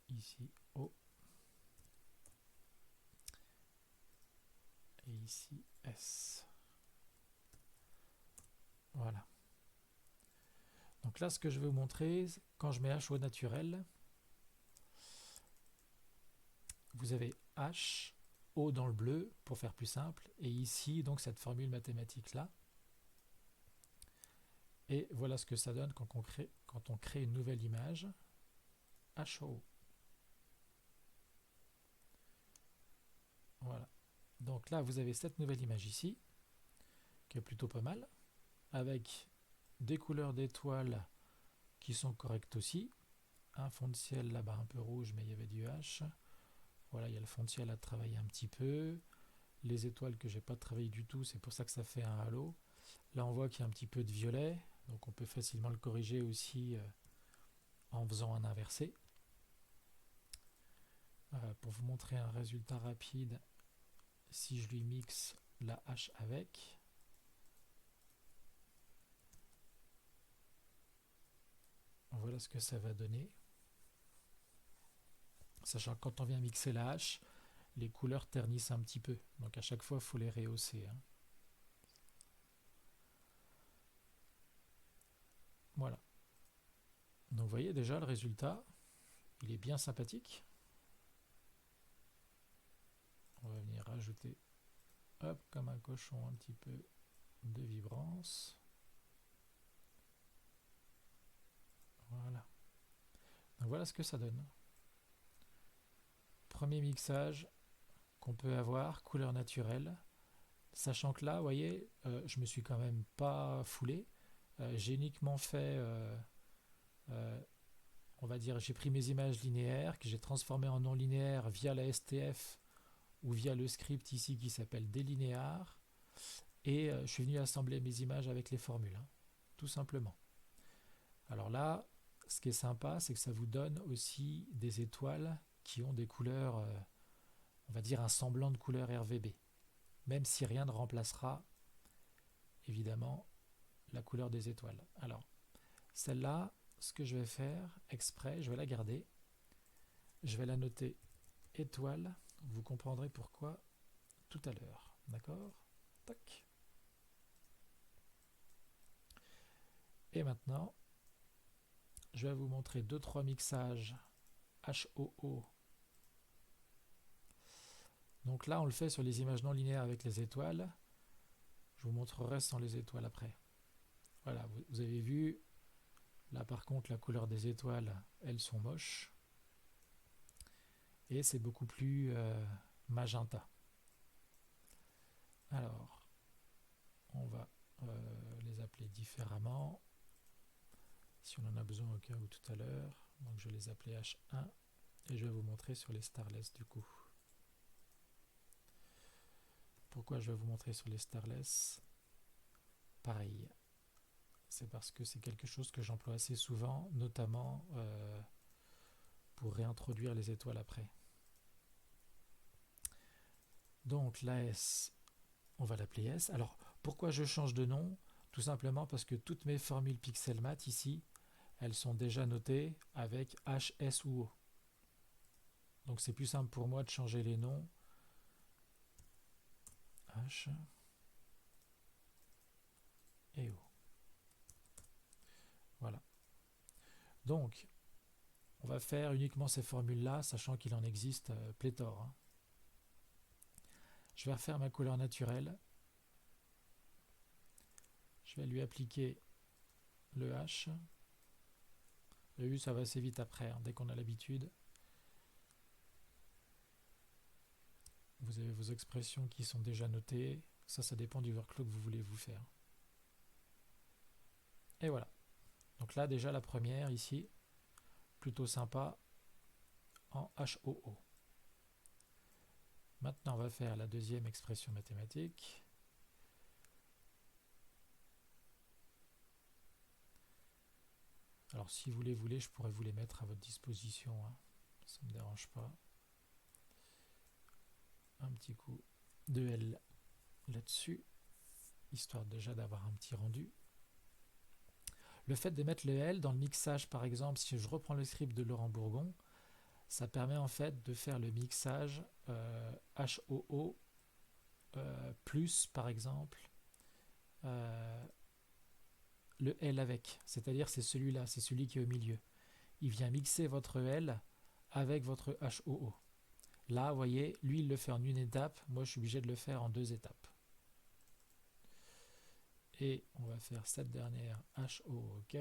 Ici O. Et ici S. Voilà. Donc là, ce que je vais vous montrer, quand je mets H au naturel, vous avez H, O dans le bleu, pour faire plus simple, et ici, donc, cette formule mathématique-là. Et voilà ce que ça donne quand on crée une nouvelle image, HO. Voilà. Donc là, vous avez cette nouvelle image ici, qui est plutôt pas mal, avec des couleurs d'étoiles qui sont correctes aussi. Un fond de ciel là-bas un peu rouge, mais il y avait du H. Voilà, il y a le fond de ciel à travailler un petit peu. Les étoiles que j'ai pas travaillé du tout, c'est pour ça que ça fait un halo. Là, on voit qu'il y a un petit peu de violet, donc on peut facilement le corriger aussi en faisant un inversé. Pour vous montrer un résultat rapide, si je lui mixe la H avec, voilà ce que ça va donner. Sachant que quand on vient mixer la H, les couleurs ternissent un petit peu. Donc à chaque fois, il faut les rehausser, hein. Voilà. Donc vous voyez déjà le résultat, il est bien sympathique. On va venir rajouter, hop, comme un cochon, un petit peu de vibrance. Voilà. Donc voilà ce que ça donne. Premier mixage qu'on peut avoir, couleur naturelle. Sachant que là, vous voyez, je me suis quand même pas foulé. J'ai uniquement fait, on va dire, j'ai pris mes images linéaires que j'ai transformées en non linéaires via la STF ou via le script ici qui s'appelle Delinear. Et je suis venu assembler mes images avec les formules, hein, tout simplement. Alors là, ce qui est sympa, c'est que ça vous donne aussi des étoiles qui ont des couleurs, on va dire un semblant de couleur RVB. Même si rien ne remplacera, évidemment, la couleur des étoiles. Alors, celle-là, ce que je vais faire exprès, je vais la garder. Je vais la noter étoile. Vous comprendrez pourquoi tout à l'heure. D'accord ? Tac. Et maintenant, je vais vous montrer 2-3 mixages HOO. Donc là, on le fait sur les images non linéaires avec les étoiles. Je vous montrerai sans les étoiles après. Voilà, vous avez vu. Là, par contre, la couleur des étoiles, elles sont moches. Et c'est beaucoup plus magenta. Alors, on va les appeler différemment. Si on en a besoin au cas où tout à l'heure. Donc je vais les appeler H1 et je vais vous montrer sur les starless du coup. Pourquoi je vais vous montrer sur les starless? Pareil. C'est parce que c'est quelque chose que j'emploie assez souvent, notamment pour réintroduire les étoiles après. Donc la S, on va l'appeler S. Alors pourquoi je change de nom? Tout simplement parce que toutes mes formules Pixelmat ici, elles sont déjà notées avec H, S ou O. Donc c'est plus simple pour moi de changer les noms. H et O. Voilà. Donc, on va faire uniquement ces formules-là, sachant qu'il en existe pléthore, hein. Je vais refaire ma couleur naturelle. Je vais lui appliquer le H. Vous avez vu, ça va assez vite après, hein, dès qu'on a l'habitude. vous avez vos expressions qui sont déjà notées. Ça dépend du workflow que vous voulez vous faire. Et voilà. Donc là, déjà, la première, ici, plutôt sympa, en HOO. Maintenant, on va faire la deuxième expression mathématique. Alors, si vous les voulez, je pourrais vous les mettre à votre disposition, hein. Ça ne me dérange pas. Un petit coup de L là-dessus, histoire déjà d'avoir un petit rendu. Le fait de mettre le L dans le mixage, par exemple, si je reprends le script de Laurent Bourgon, ça permet en fait de faire le mixage HOO plus, par exemple, le L avec. C'est-à-dire c'est celui-là, c'est celui qui est au milieu. Il vient mixer votre L avec votre HOO. Là, vous voyez, lui, il le fait en une étape. Moi, je suis obligé de le faire en 2 étapes. Et on va faire cette dernière HOO, OK.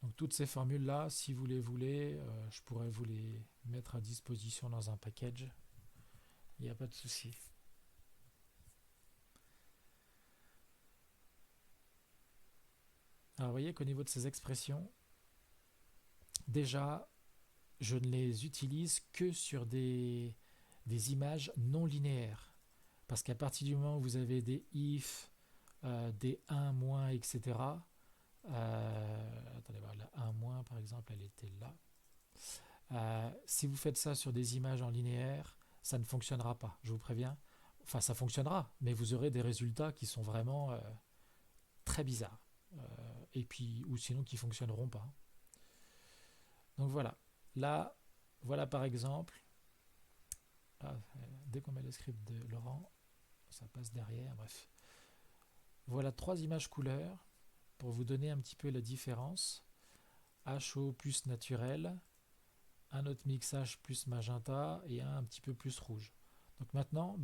Donc, toutes ces formules-là, si vous les voulez, je pourrais vous les mettre à disposition dans un package. Il n'y a pas de souci. Alors, vous voyez qu'au niveau de ces expressions, déjà, je ne les utilise que sur des images non linéaires. Parce qu'à partir du moment où vous avez des if, des 1 moins, etc. Attendez, voilà, 1 moins par exemple, elle était là. Si vous faites ça sur des images en linéaire, ça ne fonctionnera pas, je vous préviens. Enfin, ça fonctionnera, mais vous aurez des résultats qui sont vraiment très bizarres. Et puis, ou sinon qui ne fonctionneront pas. Donc voilà. Là, voilà par exemple, dès qu'on met le script de Laurent, ça passe derrière, bref. Voilà 3 images couleurs pour vous donner un petit peu la différence. HO plus naturel, un autre mixage plus magenta et un petit peu plus rouge. Donc maintenant,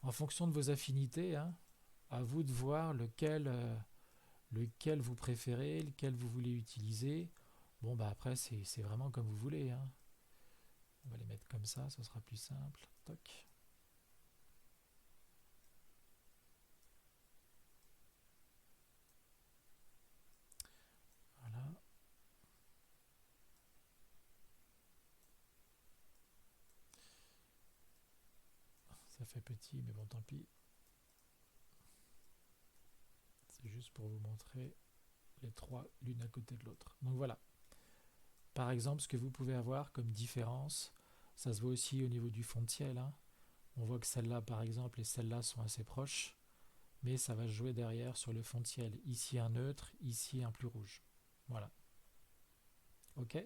en fonction de vos affinités, hein, à vous de voir lequel vous préférez, lequel vous voulez utiliser. Bon, après, c'est vraiment comme vous voulez, hein. On va les mettre comme ça sera plus simple. Toc. Voilà. Ça fait petit, mais bon, tant pis. C'est juste pour vous montrer les 3 l'une à côté de l'autre. Donc voilà. Par exemple, ce que vous pouvez avoir comme différence, ça se voit aussi au niveau du fond de ciel, hein. On voit que celle-là, par exemple, et celle-là sont assez proches, mais ça va jouer derrière sur le fond de ciel. Ici un neutre, ici un plus rouge. Voilà. OK.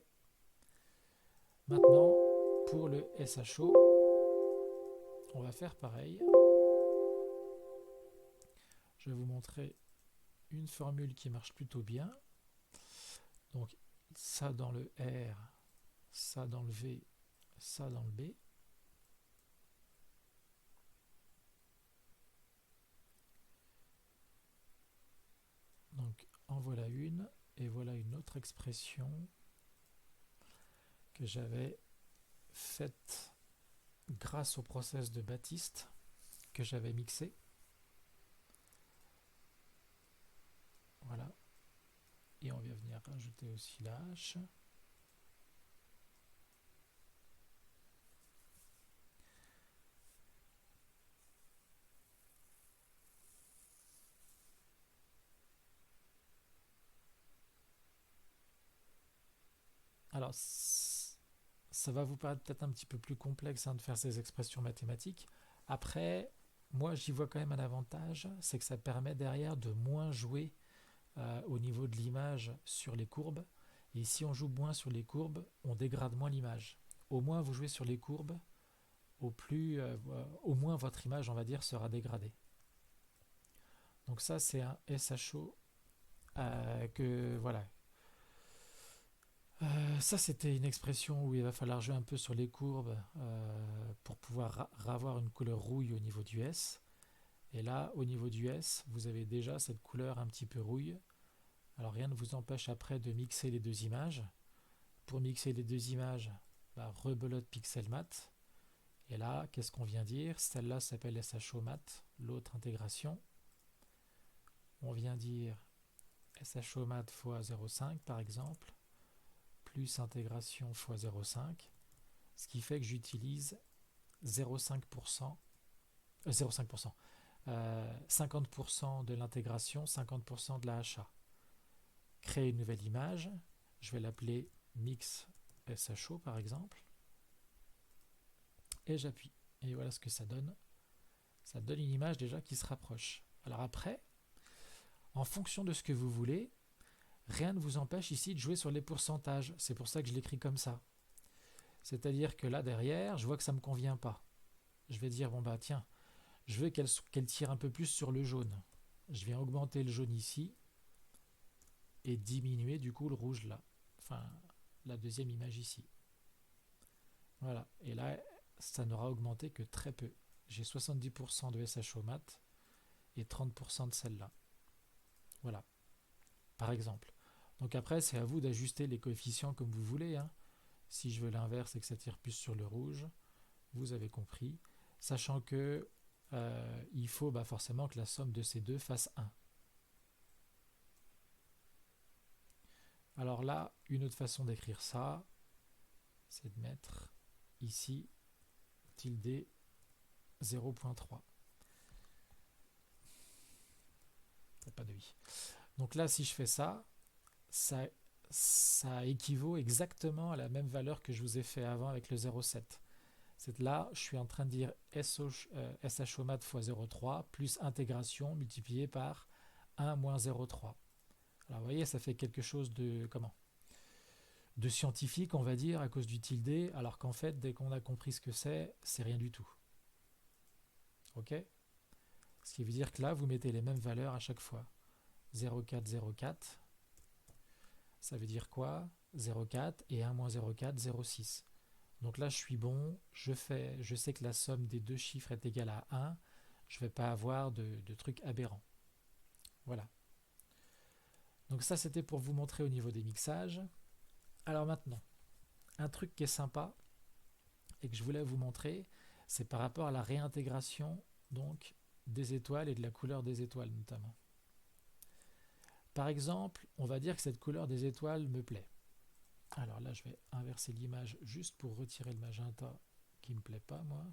Maintenant, pour le SHO, on va faire pareil. Je vais vous montrer une formule qui marche plutôt bien. Donc, ça dans le R, ça dans le V, ça dans le B. Donc, en voilà une, et voilà une autre expression que j'avais faite grâce au process de Baptiste que j'avais mixé. Voilà. Et on va venir rajouter aussi la H. Alors, ça va vous paraître peut-être un petit peu plus complexe, hein, de faire ces expressions mathématiques. Après, moi, j'y vois quand même un avantage, c'est que ça permet derrière de moins jouer au niveau de l'image sur les courbes. Et si on joue moins sur les courbes, on dégrade moins l'image. Au moins vous jouez sur les courbes, au moins votre image, on va dire, sera dégradée. Donc ça, c'est un SHO que voilà. Ça, c'était une expression où il va falloir jouer un peu sur les courbes pour pouvoir avoir une couleur rouille au niveau du S. Et là, au niveau du S, vous avez déjà cette couleur un petit peu rouille. Alors rien ne vous empêche après de mixer les deux images. Pour mixer les deux images, rebelote Pixelmat. Et là, qu'est-ce qu'on vient dire? Celle-là s'appelle SHOMat, l'autre intégration. On vient dire SHOMat fois 0,5 par exemple, plus intégration fois 0,5, ce qui fait que j'utilise 0,5%, 0,5%, 50% de l'intégration, 50% de la HA. Créer une nouvelle image, je vais l'appeler Mix SHO par exemple, et j'appuie. Et voilà ce que ça donne. Ça donne une image déjà qui se rapproche. Alors après, en fonction de ce que vous voulez, rien ne vous empêche ici de jouer sur les pourcentages. C'est pour ça que je l'écris comme ça. C'est-à-dire que là derrière, je vois que ça ne me convient pas. Je vais dire, bon bah tiens, je veux qu'elle tire un peu plus sur le jaune. Je viens augmenter le jaune ici et diminuer du coup le rouge là. Enfin, la deuxième image ici. Voilà. Et là, ça n'aura augmenté que très peu. J'ai 70% de SHOMat et 30% de celle-là. Voilà. Par exemple. Donc après, c'est à vous d'ajuster les coefficients comme vous voulez. Hein. Si je veux l'inverse et que ça tire plus sur le rouge, vous avez compris. Sachant que il faut forcément que la somme de ces deux fasse 1. Alors là, une autre façon d'écrire ça, c'est de mettre ici tilde 0.3. Pas de i. Donc là, si je fais ça, ça équivaut exactement à la même valeur que je vous ai fait avant avec le 0,7. C'est là, je suis en train de dire SHOMAT fois 0,3 plus intégration multiplié par 1 moins 0,3. Alors vous voyez, ça fait quelque chose de de scientifique, on va dire, à cause du tilde, alors qu'en fait, dès qu'on a compris ce que c'est rien du tout. Ok? Ce qui veut dire que là, vous mettez les mêmes valeurs à chaque fois. 0,4, 0,4. Ça veut dire quoi? 0,4 et 1 moins 0,4, 0,6. Donc là, je suis bon. Je sais que la somme des deux chiffres est égale à 1. Je ne vais pas avoir de trucs aberrants. Voilà. Donc ça, c'était pour vous montrer au niveau des mixages. Alors maintenant, un truc qui est sympa et que je voulais vous montrer, c'est par rapport à la réintégration donc des étoiles et de la couleur des étoiles notamment. Par exemple, on va dire que cette couleur des étoiles me plaît. Alors là, je vais inverser l'image juste pour retirer le magenta qui ne me plaît pas, moi.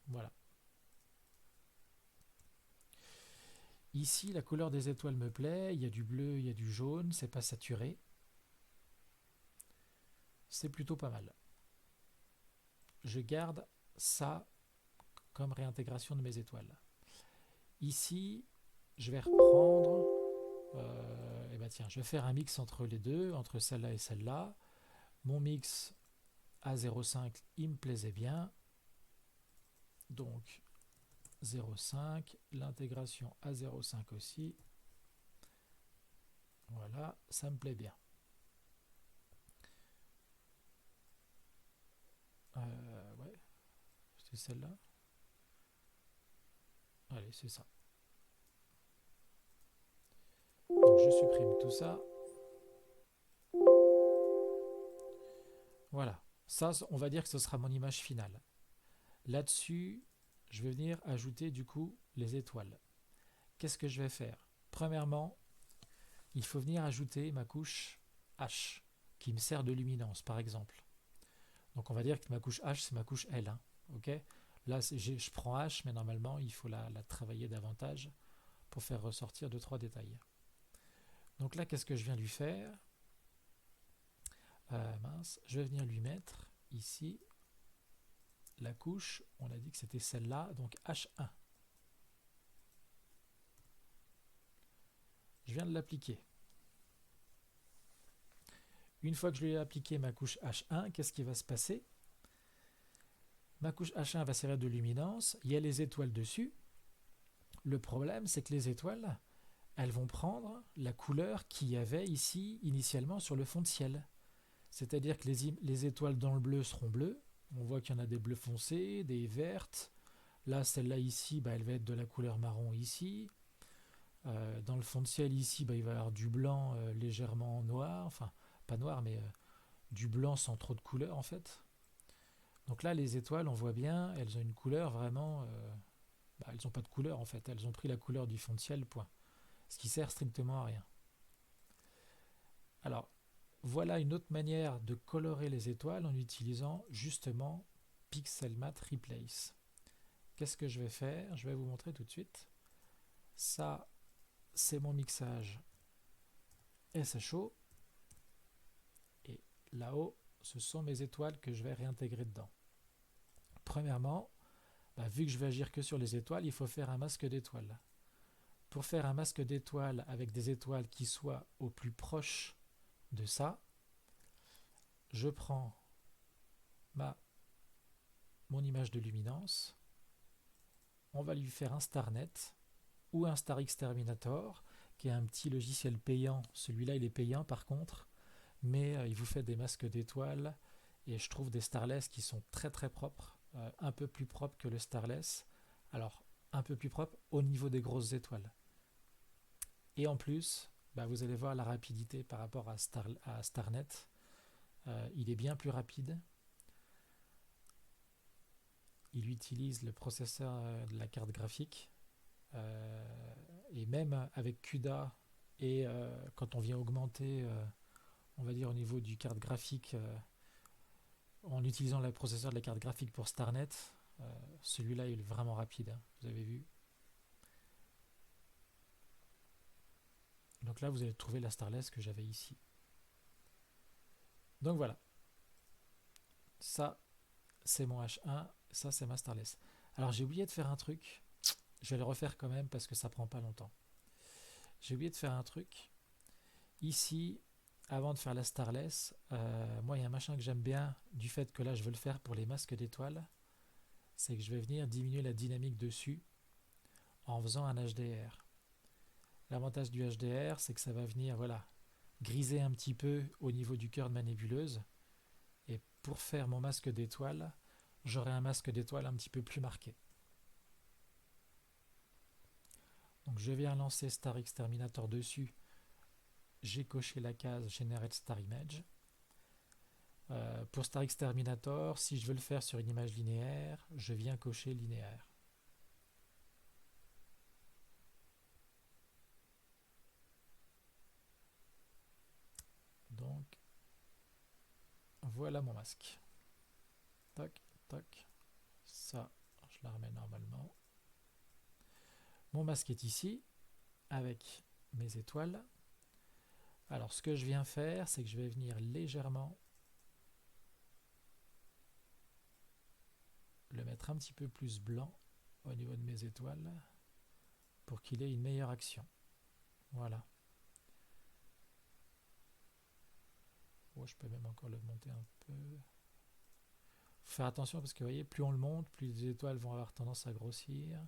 Voilà. Ici, la couleur des étoiles me plaît. Il y a du bleu, il y a du jaune. C'est pas saturé. C'est plutôt pas mal. Je garde ça comme réintégration de mes étoiles. Ici, je vais reprendre... tiens, je vais faire un mix entre les deux, entre celle-là et celle-là. Mon mix à 0,5, il me plaisait bien. Donc, 0,5, l'intégration à 0,5 aussi. Voilà, ça me plaît bien. Ouais, c'est celle-là. Allez, c'est ça. Donc je supprime tout ça. Voilà. Ça, on va dire que ce sera mon image finale. Là-dessus, je vais venir ajouter du coup les étoiles. Qu'est-ce que je vais faire? Premièrement, il faut venir ajouter ma couche H, qui me sert de luminance, par exemple. Donc on va dire que ma couche H, c'est ma couche L. Hein, okay, là, je prends H, mais normalement, il faut la travailler davantage pour faire ressortir 2-3 détails. Donc là, qu'est-ce que je viens lui faire? Je vais venir lui mettre ici la couche, on a dit que c'était celle-là, donc H1. Je viens de l'appliquer. Une fois que je lui ai appliqué ma couche H1, qu'est-ce qui va se passer? Ma couche H1 va servir de luminance, il y a les étoiles dessus. Le problème, c'est que les étoiles, elles vont prendre la couleur qu'il y avait ici initialement sur le fond de ciel. C'est-à-dire que les étoiles dans le bleu seront bleues. On voit qu'il y en a des bleus foncés, des vertes. Là, celle-là ici, elle va être de la couleur marron ici. Dans le fond de ciel ici, il va y avoir du blanc légèrement noir. Enfin, pas noir, mais du blanc sans trop de couleur en fait. Donc là, les étoiles, on voit bien, elles ont une couleur vraiment... elles n'ont pas de couleur en fait, elles ont pris la couleur du fond de ciel, point. Ce qui sert strictement à rien. Alors, voilà une autre manière de colorer les étoiles en utilisant justement Pixel Matte Replace. Qu'est-ce que je vais faire? Je vais vous montrer tout de suite. Ça, c'est mon mixage SHO. Et là-haut, ce sont mes étoiles que je vais réintégrer dedans. Premièrement, vu que je vais agir que sur les étoiles, il faut faire un masque d'étoiles. Pour faire un masque d'étoiles avec des étoiles qui soient au plus proche de ça, je prends mon image de luminance, on va lui faire un StarNet ou un Star Exterminator, qui est un petit logiciel payant. Celui-là, il est payant par contre, mais il vous fait des masques d'étoiles, et je trouve des Starless qui sont très très propres, un peu plus propres que le Starless. Alors, un peu plus propre au niveau des grosses étoiles. Et en plus, vous allez voir la rapidité par rapport à StarNet. Il est bien plus rapide. Il utilise le processeur de la carte graphique. Et même avec CUDA et quand on vient augmenter, on va dire au niveau du carte graphique, en utilisant le processeur de la carte graphique pour StarNet, celui-là il est vraiment rapide, hein, vous avez vu. Donc là vous allez trouver la Starless que j'avais ici. Donc voilà, ça c'est mon H1, ça c'est ma Starless. Alors j'ai oublié de faire un truc, je vais le refaire quand même parce que ça prend pas longtemps. J'ai oublié de faire un truc. Ici, avant de faire la Starless, moi il y a un machin que j'aime bien du fait que là je veux le faire pour les masques d'étoiles, c'est que je vais venir diminuer la dynamique dessus en faisant un HDR. L'avantage du HDR, c'est que ça va venir griser un petit peu au niveau du cœur de ma nébuleuse. Et pour faire mon masque d'étoiles, j'aurai un masque d'étoiles un petit peu plus marqué. Donc je viens lancer Star Exterminator dessus. J'ai coché la case Generate Star Image. Pour Star Exterminator, si je veux le faire sur une image linéaire, je viens cocher linéaire. Donc, voilà mon masque. Toc, toc. Ça, je la remets normalement. Mon masque est ici, avec mes étoiles. Alors, ce que je viens faire, c'est que je vais venir légèrement le mettre un petit peu plus blanc au niveau de mes étoiles pour qu'il ait une meilleure action. Voilà. Oh, je peux même encore le monter un peu. Faut faire attention parce que vous voyez, plus on le monte, plus les étoiles vont avoir tendance à grossir.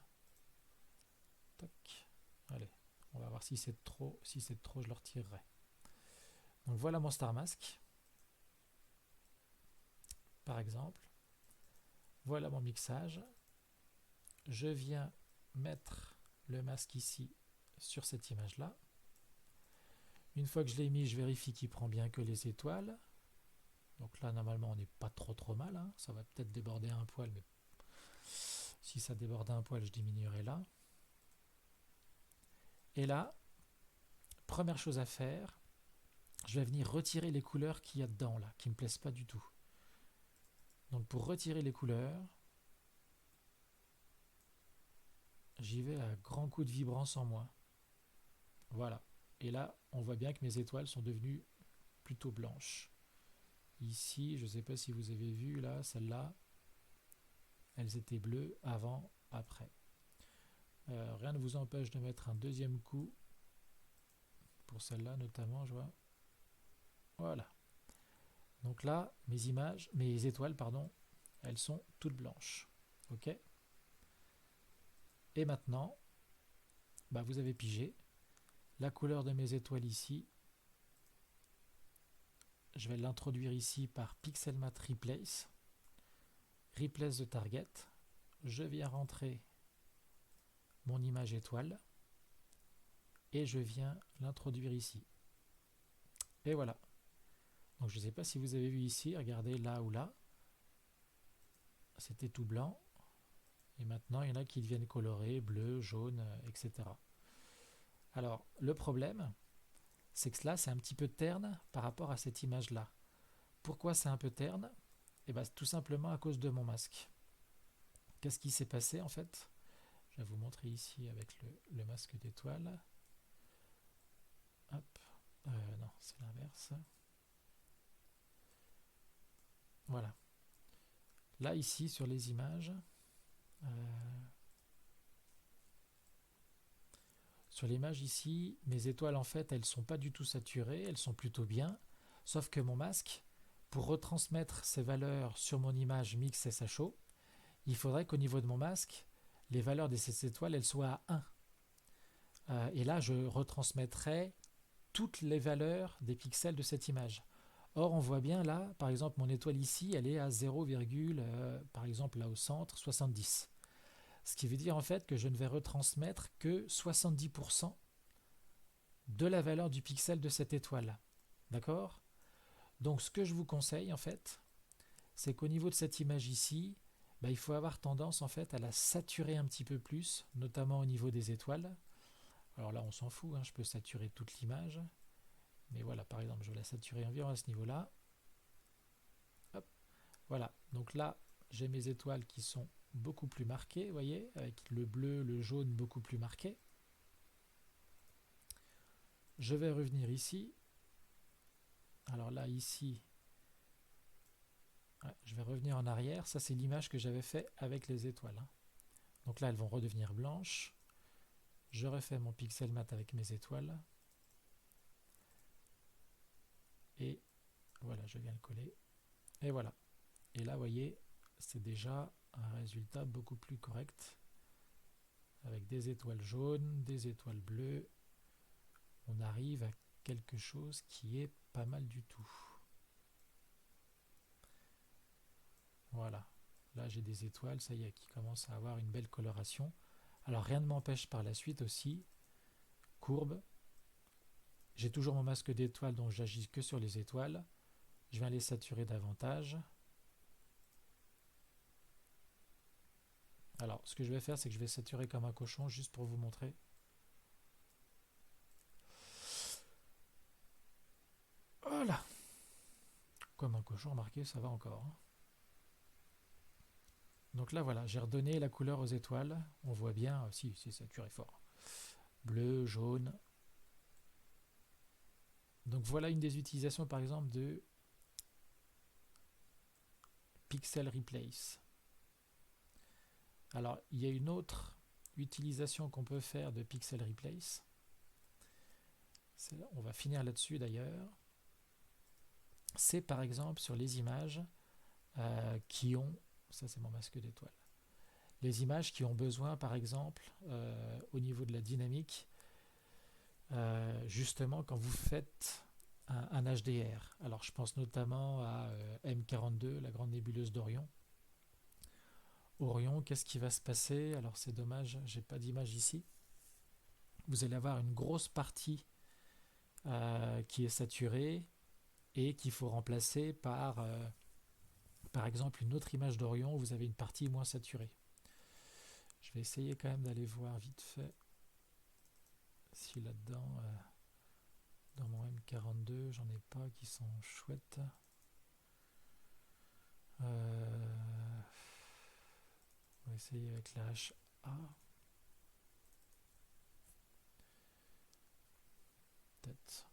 Toc. Allez, on va voir si c'est trop. Si c'est trop, je le retirerai. Donc voilà mon Star Mask. Par exemple. Voilà mon mixage. Je viens mettre le masque ici sur cette image-là. Une fois que je l'ai mis, je vérifie qu'il prend bien que les étoiles. Donc là, normalement, on n'est pas trop mal. Hein. Ça va peut-être déborder un poil, mais si ça déborde un poil, je diminuerai là. Et là, première chose à faire, je vais venir retirer les couleurs qu'il y a dedans, là, qui ne me plaisent pas du tout. Donc pour retirer les couleurs, j'y vais à grands coups de vibrance en moins. Voilà. Et là, on voit bien que mes étoiles sont devenues plutôt blanches. Ici, je ne sais pas si vous avez vu, là, celles-là, elles étaient bleues avant, après. Rien ne vous empêche de mettre un deuxième coup, pour celle-là notamment, je vois. Voilà. Donc là, mes étoiles, pardon, elles sont toutes blanches. Ok. Et maintenant, vous avez pigé la couleur de mes étoiles ici. Je vais l'introduire ici par Pixel Matte Replace. Replace the target. Je viens rentrer mon image étoile et je viens l'introduire ici. Et voilà. Donc je ne sais pas si vous avez vu ici, regardez là ou là, c'était tout blanc. Et maintenant, il y en a qui deviennent colorés, bleu, jaune, etc. Alors, le problème, c'est que là, c'est un petit peu terne par rapport à cette image-là. Pourquoi c'est un peu terne? Eh bien, tout simplement à cause de mon masque. Qu'est-ce qui s'est passé en fait? Je vais vous montrer ici avec le masque d'étoile. Hop, non, c'est l'inverse. Voilà. Là, ici, sur les images, sur l'image ici, mes étoiles, en fait, elles sont pas du tout saturées, elles sont plutôt bien, sauf que mon masque, pour retransmettre ces valeurs sur mon image mix SHO, il faudrait qu'au niveau de mon masque, les valeurs de ces étoiles, elles soient à 1. Et là, je retransmettrai toutes les valeurs des pixels de cette image. Or, on voit bien là, par exemple, mon étoile ici, elle est à 0, par exemple là au centre, 70. Ce qui veut dire en fait que je ne vais retransmettre que 70% de la valeur du pixel de cette étoile. D'accord? Donc ce que je vous conseille en fait, c'est qu'au niveau de cette image ici, bah, il faut avoir tendance en fait à la saturer un petit peu plus, notamment au niveau des étoiles. Alors là on s'en fout, hein, je peux saturer toute l'image. Mais voilà, par exemple, je vais la saturer environ à ce niveau-là. Hop, voilà, donc là, j'ai mes étoiles qui sont beaucoup plus marquées, vous voyez, avec le bleu, le jaune beaucoup plus marqué. Je vais revenir ici. Alors là, ici, ouais, je vais revenir en arrière. Ça, c'est l'image que j'avais fait avec les étoiles. Hein. Donc là, elles vont redevenir blanches. Je refais mon pixel mat avec mes étoiles. Et voilà, je viens le coller. Et voilà. Et là, vous voyez, c'est déjà un résultat beaucoup plus correct. Avec des étoiles jaunes, des étoiles bleues. On arrive à quelque chose qui est pas mal du tout. Voilà. Là, j'ai des étoiles, ça y est, qui commencent à avoir une belle coloration. Alors, rien ne m'empêche par la suite aussi, courbe. J'ai toujours mon masque d'étoiles, donc j'agis que sur les étoiles. Je viens les saturer davantage. Alors, ce que je vais faire, c'est que je vais saturer comme un cochon, juste pour vous montrer. Voilà. Comme un cochon, remarquez, ça va encore. Hein. Donc là, voilà, j'ai redonné la couleur aux étoiles. On voit bien, si, c'est saturé fort. Bleu, jaune. Donc voilà une des utilisations, par exemple, de Pixel Replace. Alors, il y a une autre utilisation qu'on peut faire de Pixel Replace. On va finir là-dessus d'ailleurs. C'est par exemple sur les images qui ont, ça c'est mon masque d'étoile, les images qui ont besoin par exemple au niveau de la dynamique, justement quand vous faites un HDR. Alors je pense notamment à M42, la grande nébuleuse d'Orion. Orion, qu'est-ce qui va se passer? Alors c'est dommage, j'ai pas d'image ici. Vous allez avoir une grosse partie qui est saturée et qu'il faut remplacer par exemple une autre image d'Orion où vous avez une partie moins saturée. Je vais essayer quand même d'aller voir vite fait si là-dedans, dans mon M42, j'en ai pas qui sont chouettes. On va essayer avec la HA. Peut-être.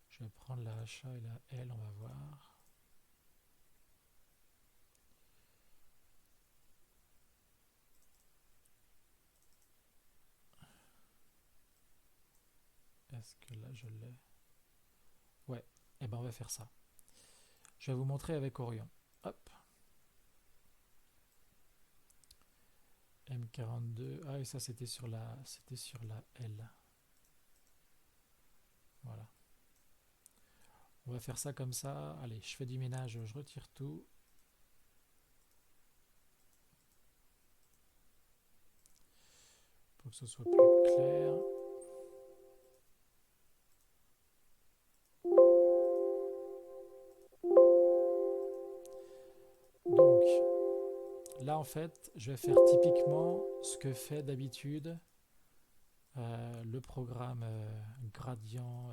Je vais prendre la HA et la L, on va voir. Est-ce que là je l'ai? Ouais, et ben on va faire ça. Je vais vous montrer avec Orion. Hop. M42. Ah et ça c'était sur la L. Voilà. On va faire ça comme ça. Allez, je fais du ménage, je retire tout. Pour que ce soit plus clair. en fait, je vais faire typiquement ce que fait d'habitude le programme gradient,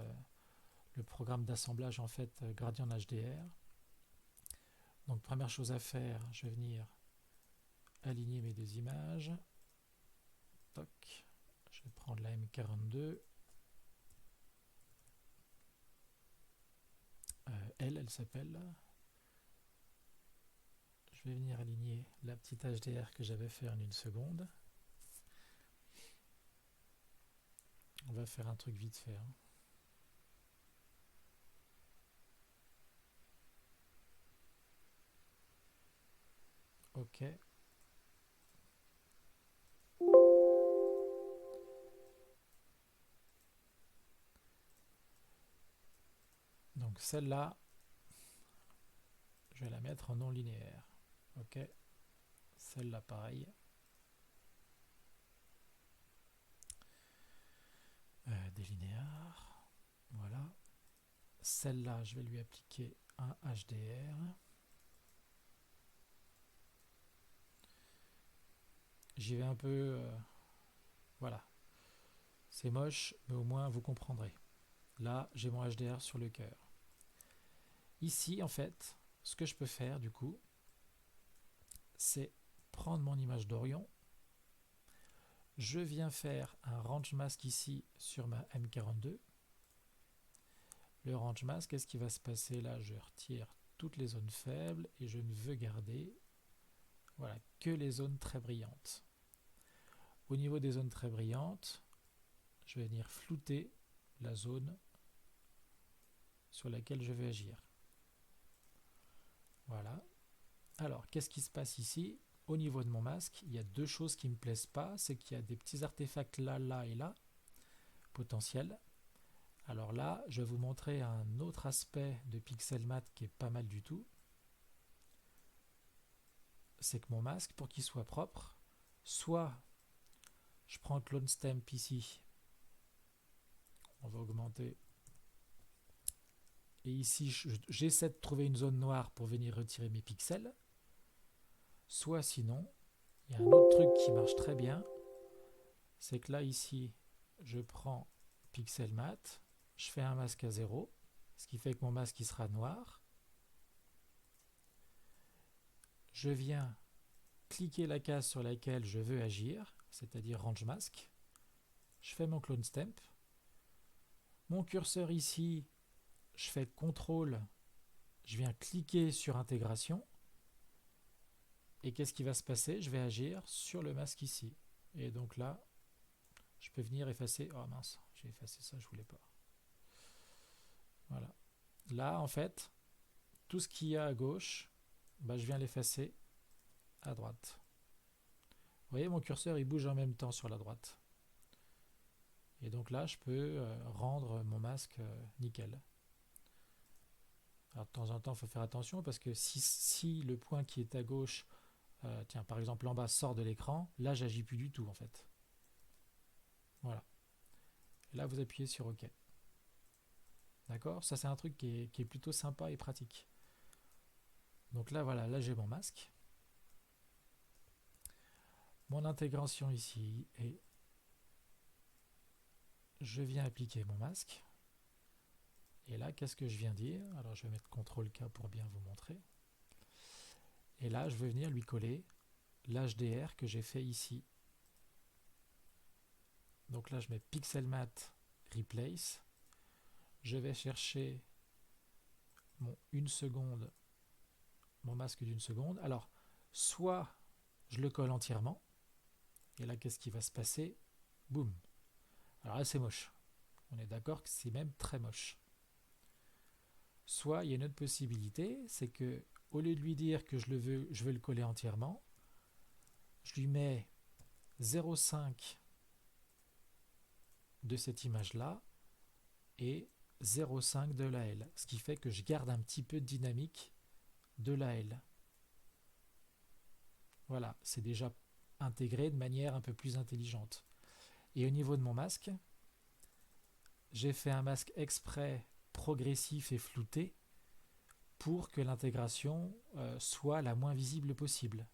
le programme d'assemblage en fait gradient HDR. Donc première chose à faire, je vais venir aligner mes deux images. Toc. Je vais prendre la M42. Elle s'appelle. Je vais venir aligner la petite HDR que j'avais fait en 1 seconde. On va faire un truc vite fait. Ok. Donc celle-là, je vais la mettre en non linéaire. Ok. Celle-là, pareil. Des linéaires. Voilà. Celle-là, je vais lui appliquer un HDR. J'y vais un peu... voilà. C'est moche, mais au moins vous comprendrez. Là, j'ai mon HDR sur le cœur. Ici, en fait, ce que je peux faire, du coup, c'est prendre mon image d'Orion. Je viens faire un range mask ici sur ma M42. Le range mask, qu'est-ce qui va se passer là? Je retire toutes les zones faibles et je ne veux garder voilà, que les zones très brillantes. Au niveau des zones très brillantes, je vais venir flouter la zone sur laquelle je vais agir. Voilà. Alors, qu'est-ce qui se passe ici? Au niveau de mon masque, il y a deux choses qui ne me plaisent pas. C'est qu'il y a des petits artefacts là, là et là, potentiels. Alors là, je vais vous montrer un autre aspect de Pixelmatte qui est pas mal du tout. C'est que mon masque, pour qu'il soit propre, soit je prends Clone Stamp ici, on va augmenter, et ici j'essaie de trouver une zone noire pour venir retirer mes pixels, soit sinon, il y a un autre truc qui marche très bien, c'est que là ici, je prends Pixel Matte, je fais un masque à 0, ce qui fait que mon masque il sera noir. Je viens cliquer la case sur laquelle je veux agir, c'est-à-dire Range Mask. Je fais mon Clone Stamp. Mon curseur ici, je fais CTRL, je viens cliquer sur Intégration. Et qu'est-ce qui va se passer? Je vais agir sur le masque ici. Et donc là, je peux venir effacer. Oh mince, j'ai effacé ça, je voulais pas. Voilà. Là, en fait, tout ce qu'il y a à gauche, bah, je viens l'effacer à droite. Vous voyez, mon curseur, il bouge en même temps sur la droite. Et donc là, je peux rendre mon masque nickel. Alors de temps en temps, il faut faire attention parce que si le point qui est à gauche, tiens, par exemple en bas, sort de l'écran, là, j'agis plus du tout en fait. Voilà. Et là, vous appuyez sur OK. D'accord? Ça, c'est un truc qui est plutôt sympa et pratique. Donc là, voilà, là, j'ai mon masque. Mon intégration ici et je viens appliquer mon masque. Et là, qu'est-ce que je viens dire? Alors, je vais mettre CTRL-K pour bien vous montrer. Et là, je vais venir lui coller l'HDR que j'ai fait ici. Donc là, je mets Pixel Matte Replace. Je vais chercher mon 1 seconde, mon masque d'1 seconde. Alors, soit je le colle entièrement. Et là, qu'est-ce qui va se passer? Boum. Alors là, c'est moche. On est d'accord que c'est même très moche. Soit il y a une autre possibilité, c'est que au lieu de lui dire que je veux le coller entièrement, je lui mets 0,5 de cette image-là et 0,5 de la L. Ce qui fait que je garde un petit peu de dynamique de la L. Voilà, c'est déjà intégré de manière un peu plus intelligente. Et au niveau de mon masque, j'ai fait un masque exprès progressif et flouté pour que l'intégration soit la moins visible possible.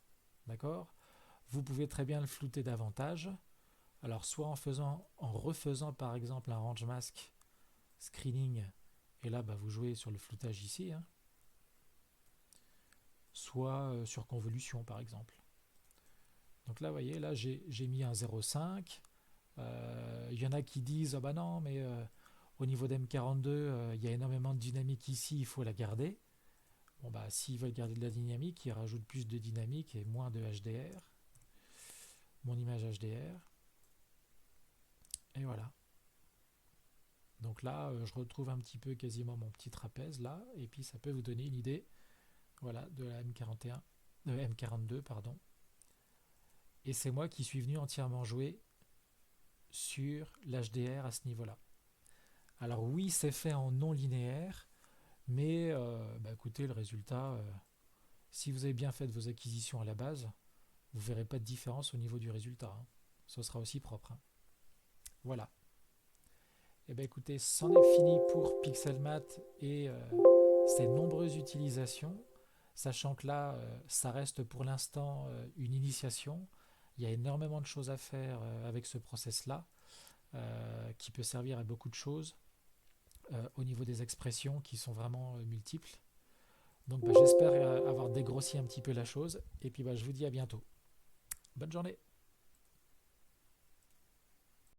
d'accord? Vous pouvez très bien le flouter davantage. Alors soit en refaisant par exemple un range mask screening, et là bah, vous jouez sur le floutage ici, hein, soit sur convolution par exemple. Donc là, vous voyez, là j'ai mis un 0,5. Il y en a qui disent, ah bah non, mais au niveau d'M42, il y a énormément de dynamique ici, il faut la garder. Bon bah s'ils veulent garder de la dynamique, ils rajoutent plus de dynamique et moins de HDR. Mon image HDR. Et voilà. Donc là, je retrouve un petit peu quasiment mon petit trapèze là, et puis ça peut vous donner une idée, voilà, de la M41, de M42, pardon. Et c'est moi qui suis venu entièrement jouer sur l'HDR à ce niveau-là. Alors oui, c'est fait en non linéaire, mais bah écoutez, le résultat, si vous avez bien fait vos acquisitions à la base, vous ne verrez pas de différence au niveau du résultat, hein. Ce sera aussi propre, hein. Voilà. Et bien écoutez, c'en est fini pour Pixelmat et ses nombreuses utilisations, sachant que là, ça reste pour l'instant une initiation. Il y a énormément de choses à faire avec ce process-là, qui peut servir à beaucoup de choses au niveau des expressions qui sont vraiment multiples. Donc bah, j'espère avoir dégrossi un petit peu la chose, et puis bah, je vous dis à bientôt. Bonne journée.